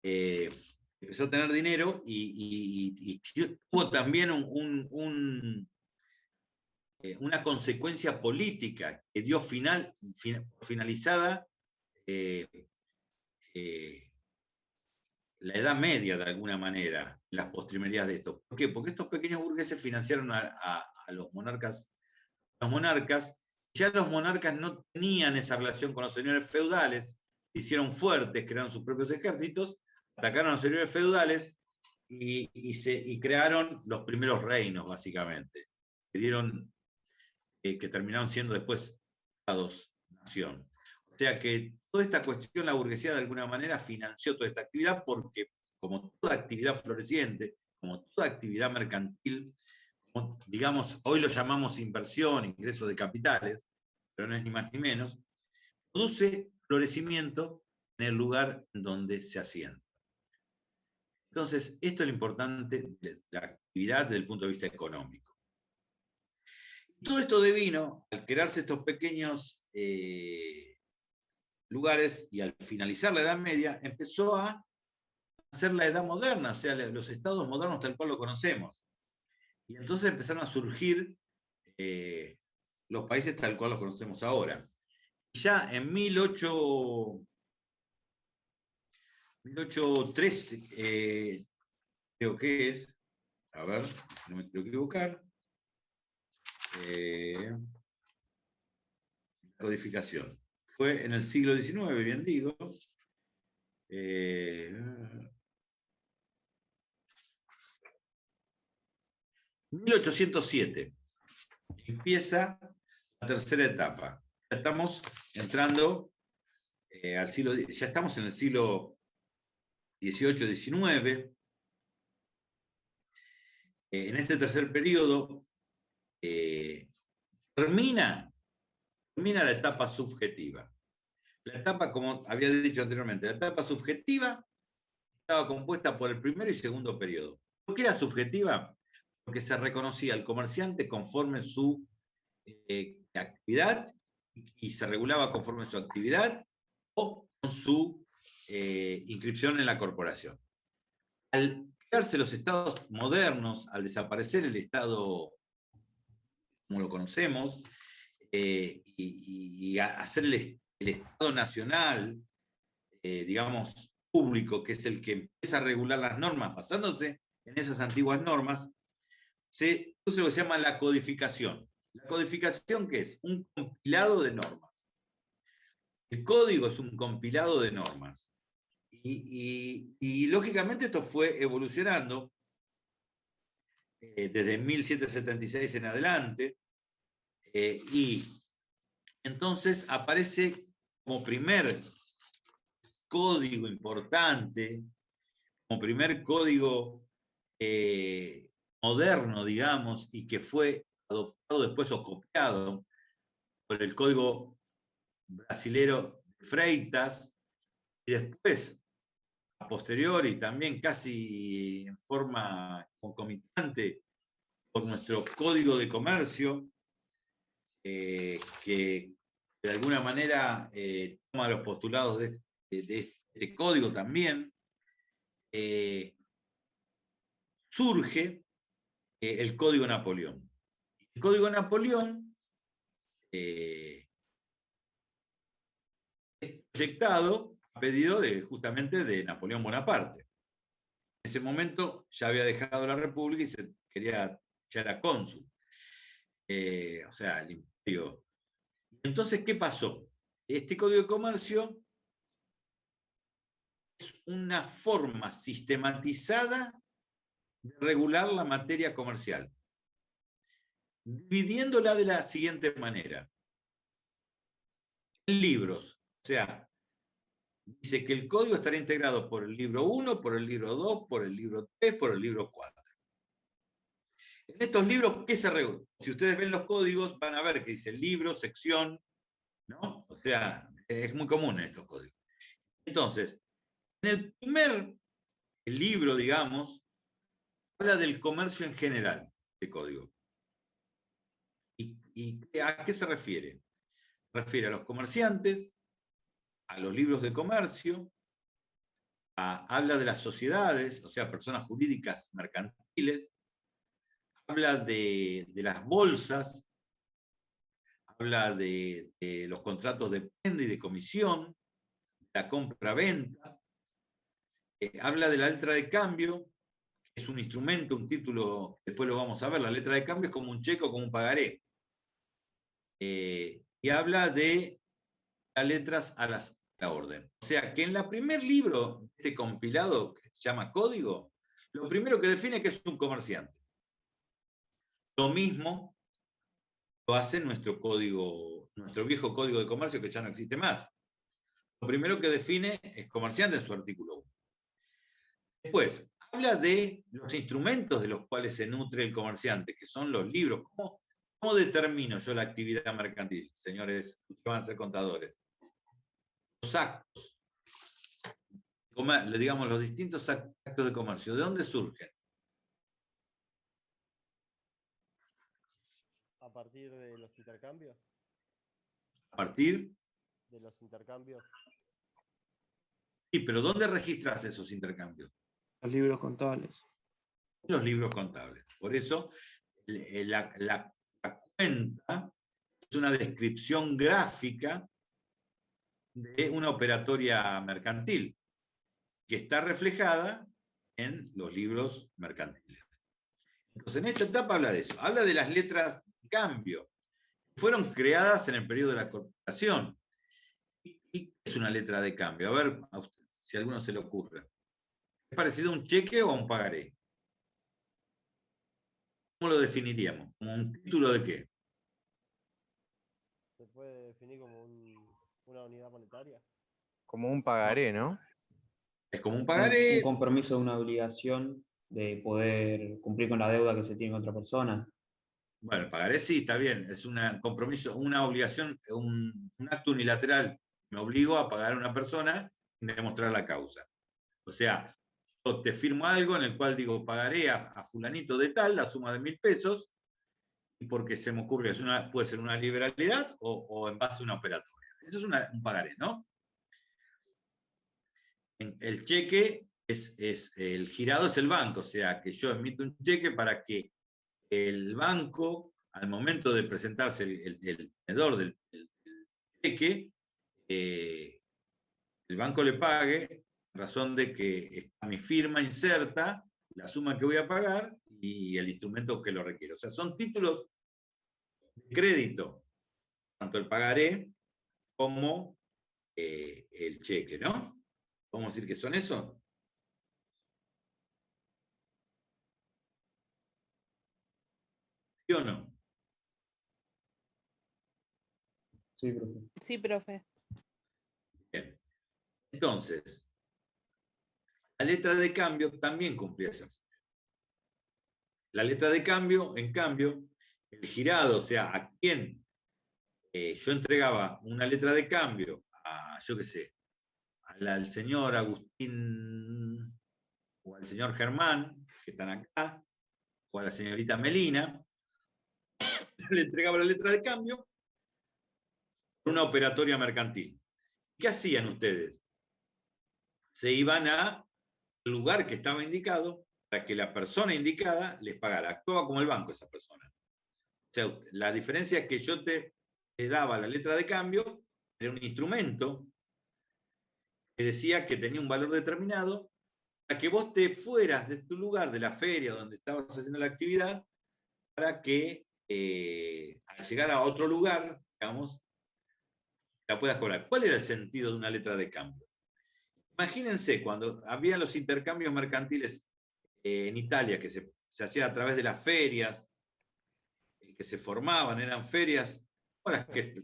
Empezó a tener dinero y tuvo también una consecuencia política que dio finalizada la Edad Media, de alguna manera, las postrimerías de esto. ¿Por qué? Porque estos pequeños burgueses financiaron a los monarcas. Ya los monarcas no tenían esa relación con los señores feudales, se hicieron fuertes, crearon sus propios ejércitos, atacaron a los señores feudales y crearon los primeros reinos, básicamente, que terminaron siendo después estados-nación. O sea que toda esta cuestión, la burguesía de alguna manera financió toda esta actividad porque, como toda actividad floreciente, como toda actividad mercantil, digamos, hoy lo llamamos inversión, ingreso de capitales, pero no es ni más ni menos, produce florecimiento en el lugar donde se asienta. Entonces, esto es lo importante de la actividad desde el punto de vista económico. Todo esto devino, al crearse estos pequeños lugares y al finalizar la Edad Media, empezó a hacer la Edad Moderna, o sea, los estados modernos tal cual lo conocemos. Y entonces empezaron a surgir los países tal cual los conocemos ahora. Ya en 1813, creo que es, a ver, no me quiero equivocar, codificación. Fue en el siglo XIX, bien digo. 1807 empieza la tercera etapa. Ya estamos entrando al siglo, ya estamos en el siglo XVIII, XIX. En este tercer periodo termina la etapa subjetiva. La etapa, como había dicho anteriormente, la etapa subjetiva estaba compuesta por el primero y segundo periodo. ¿Por qué era subjetiva? Porque se reconocía al comerciante conforme su actividad y se regulaba conforme su actividad o con su inscripción en la corporación. Al crearse los estados modernos, al desaparecer el estado como lo conocemos, y hacer el Estado nacional, digamos, público, que es el que empieza a regular las normas basándose en esas antiguas normas, se usa lo que se llama la codificación. ¿La codificación qué es? Un compilado de normas. El código es un compilado de normas. Y lógicamente esto fue evolucionando desde 1776 en adelante, y entonces aparece como primer código importante, como primer código moderno, digamos, y que fue adoptado después o copiado por el código brasilero de Freitas, y después, a posteriori, también casi en forma concomitante, por nuestro código de comercio, que de alguna manera toma los postulados de este código también, surge el Código Napoleón. El Código Napoleón es proyectado a pedido justamente de Napoleón Bonaparte. En ese momento ya había dejado la República y ya era cónsul. O sea, el imperio. Entonces, ¿qué pasó? Este Código de Comercio es una forma sistematizada de regular la materia comercial. dividiéndola de la siguiente manera. En libros, o sea, dice que el código estará integrado por el libro 1, por el libro 2, por el libro 3, por el libro 4. En estos libros, ¿qué se regula? Si ustedes ven los códigos, van a ver que dice libro, sección, ¿no? O sea, es muy común en estos códigos. Entonces, en el primer libro, digamos, habla del comercio en general, de código. ¿Y a qué se refiere? Se refiere a los comerciantes, a los libros de comercio, habla de las sociedades, o sea, personas jurídicas mercantiles, habla de las bolsas, habla de los contratos de prenda y de comisión, la compra-venta, habla de la letra de cambio, que es un instrumento, un título, después lo vamos a ver, la letra de cambio es como un cheque o como un pagaré. Y habla de las letras a la orden. O sea, que en el primer libro, este compilado, que se llama Código, lo primero que define es que es un comerciante. Lo mismo lo hace nuestro código, nuestro viejo código de comercio que ya no existe más. Lo primero que define es comerciante en su artículo 1. Después, habla de los instrumentos de los cuales se nutre el comerciante, que son los libros. ¿Cómo determino yo la actividad mercantil, señores que van a ser contadores? Los actos, digamos, los distintos actos de comercio, ¿de dónde surgen? A partir de los intercambios. A partir De los intercambios. Sí, pero ¿dónde registras esos intercambios? Los libros contables. Los libros contables. Por eso, la cuenta es una descripción gráfica de una operatoria mercantil, que está reflejada en los libros mercantiles. Entonces, en esta etapa habla de eso. Habla de las letras de cambio. Fueron creadas en el periodo de la corporación. ¿Y qué es una letra de cambio? A ver, a usted, si a alguno se le ocurre. ¿Es parecido a un cheque o a un pagaré? ¿Cómo lo definiríamos? ¿Como un título de qué? Se puede definir como una unidad monetaria. Como un pagaré, ¿no? Es como un pagaré. Un compromiso, una obligación de poder cumplir con la deuda que se tiene con otra persona. Bueno, el pagaré sí, está bien. Es un compromiso, una obligación, un acto unilateral. Me obligo a pagar a una persona sin demostrar la causa. O sea, yo te firmo algo en el cual digo, pagaré a fulanito de tal la suma de 1.000 pesos, y porque se me ocurre, puede ser una liberalidad o en base a una operatoria. Eso es un pagaré, ¿no? El cheque el girado es el banco, o sea, que yo emito un cheque para que el banco, al momento de presentarse el tenedor del cheque, el banco le pague, en razón de que está mi firma inserta, la suma que voy a pagar y el instrumento que lo requiere. O sea, son títulos de crédito, tanto el pagaré como el cheque, ¿no? ¿Podemos decir que son eso? ¿Sí o no? Sí, profe. Sí, profe. Bien. Entonces, la letra de cambio también cumplía esa función. La letra de cambio, en cambio, el girado, o sea, a quien yo entregaba una letra de cambio a, yo qué sé, al señor Agustín o al señor Germán, que están acá, o a la señorita Melina, le entregaba la letra de cambio por una operatoria mercantil. ¿Qué hacían ustedes? Se iban al lugar que estaba indicado para que la persona indicada les pagara. Actuaba como el banco esa persona. O sea, la diferencia es que yo te daba la letra de cambio, era un instrumento que decía que tenía un valor determinado, para que vos te fueras de tu lugar, de la feria donde estabas haciendo la actividad, para que al llegar a otro lugar, digamos, la puedas cobrar. ¿Cuál era el sentido de una letra de cambio? Imagínense cuando había los intercambios mercantiles en Italia, que se hacían a través de las ferias, que se formaban, eran ferias, o las que,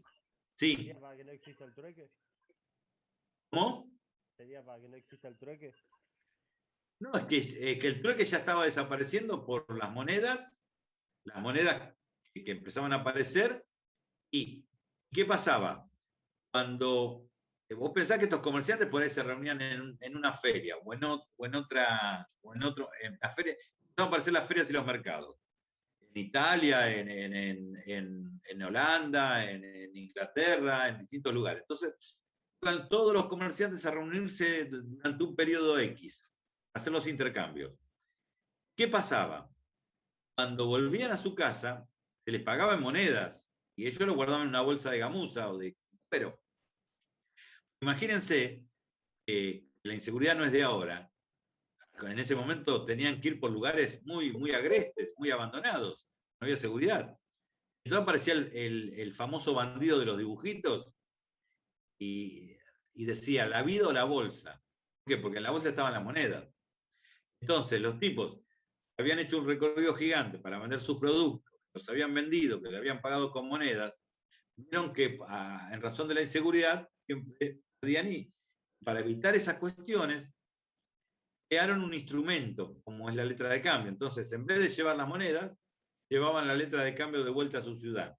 sí. ¿Sería para que no exista el trueque? ¿Cómo? ¿Sería para que no exista el trueque? No, es que el trueque ya estaba desapareciendo por las monedas que empezaban a aparecer. ¿Y qué pasaba? Cuando vos pensás que estos comerciantes por ahí se reunían en una feria o en la feria, empezaban a aparecer las ferias y los mercados. En Italia, en Holanda, en Inglaterra, en distintos lugares. Entonces, iban todos los comerciantes a reunirse durante un periodo X, a hacer los intercambios. ¿Qué pasaba? Cuando volvían a su casa, se les pagaba en monedas y ellos lo guardaban en una bolsa de gamuza o de... Pero imagínense que la inseguridad no es de ahora. En ese momento tenían que ir por lugares muy, muy agrestes, muy abandonados. No había seguridad. Entonces aparecía el famoso bandido de los dibujitos y decía, la vida o la bolsa. ¿Por qué? Porque en la bolsa estaban las monedas. Entonces los tipos habían hecho un recorrido gigante para vender sus productos, los habían vendido, que le habían pagado con monedas, vieron que en razón de la inseguridad siempre podían ir. Para evitar esas cuestiones, crearon un instrumento, como es la letra de cambio. Entonces, en vez de llevar las monedas, llevaban la letra de cambio de vuelta a su ciudad.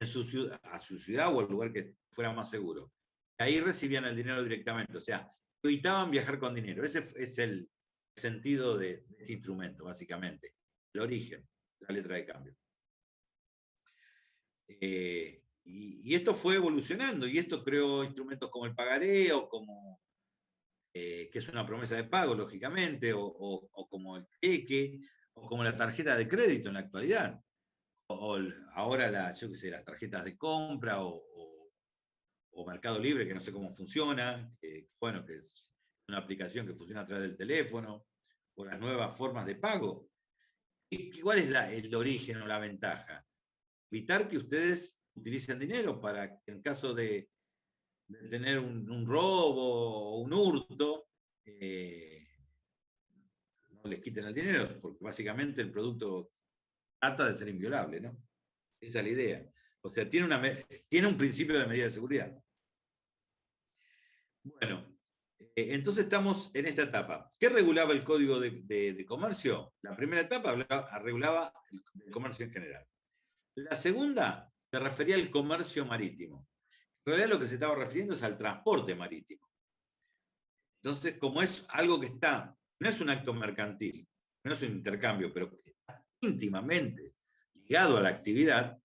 A su ciudad o al lugar que fuera más seguro. Ahí recibían el dinero directamente. O sea, evitaban viajar con dinero. Ese es el sentido de este instrumento, básicamente. El origen, la letra de cambio. Y esto fue evolucionando, y esto creó instrumentos como el pagaré, o como, que es una promesa de pago, lógicamente, o como el cheque, o como la tarjeta de crédito en la actualidad. Ahora yo qué sé, las tarjetas de compra, o Mercado Libre, que no sé cómo funciona, bueno, que es una aplicación que funciona a través del teléfono, o las nuevas formas de pago. ¿Cuál es el origen o la ventaja? Evitar que ustedes utilicen dinero para que en caso de tener un robo o un hurto, no les quiten el dinero, porque básicamente el producto trata de ser inviolable, ¿no? Esa es la idea. O sea, tiene un principio de medida de seguridad. Bueno, entonces estamos en esta etapa. ¿Qué regulaba el Código de Comercio? La primera etapa regulaba el comercio en general. La segunda se refería al comercio marítimo. En realidad lo que se estaba refiriendo es al transporte marítimo. Entonces, como es algo que no es un acto mercantil, no es un intercambio, pero que está íntimamente ligado a la actividad,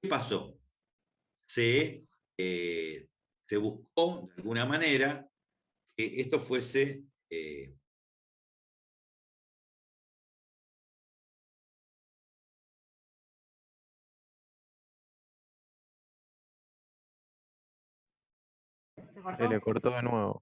¿qué pasó? Se buscó, de alguna manera, que esto fuese Se le cortó de nuevo.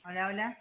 Hola, hola.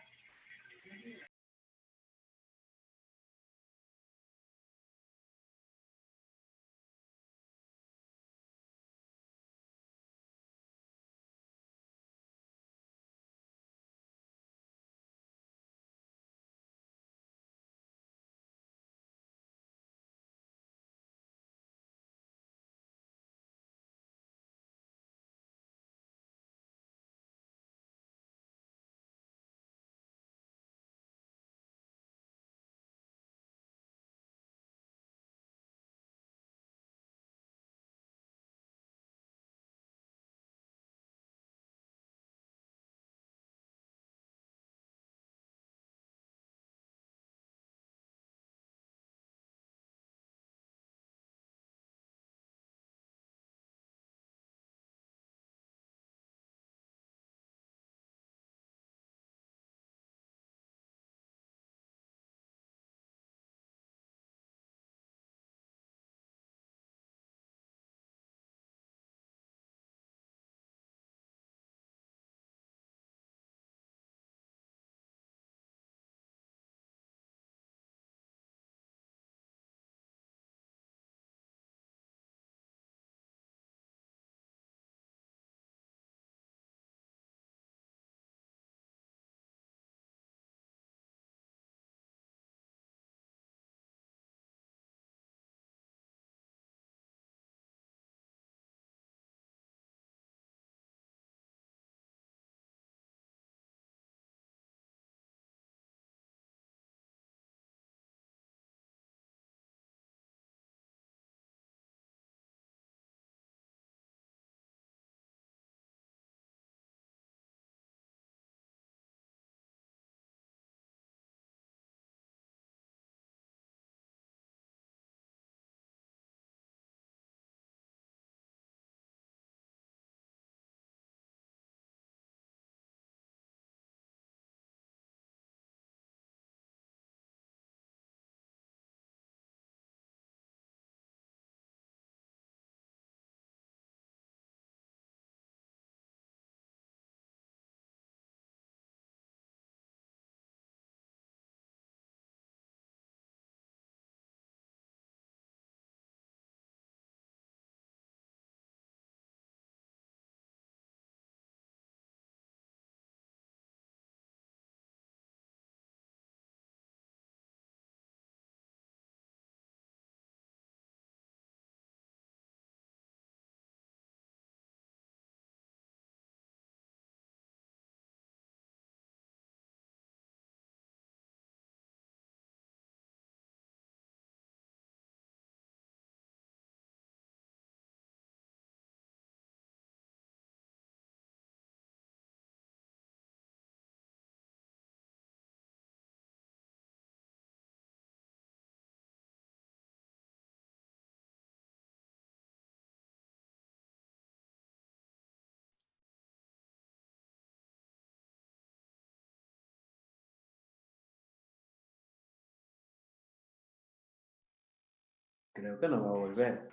Creo que no va a volver.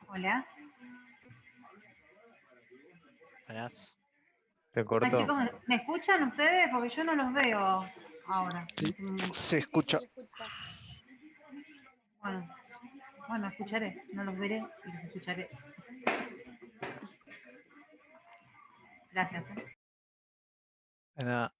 Hola. Buenas. ¿Te Ah, cortó? chicos, ¿me escuchan ustedes? Porque yo no los veo ahora. Sí, se escucha. Bueno, bueno, escucharé. No los veré y los escucharé. Gracias. De nada.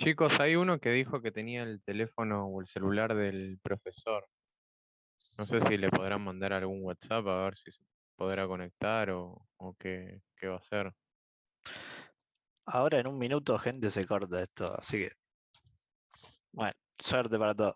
Chicos, hay uno que dijo que tenía el teléfono o el celular del profesor. No sé si le podrán mandar algún WhatsApp a ver si se podrá conectar o qué va a hacer. Ahora en un minuto, gente, se corta esto, así que. Bueno, suerte para todos.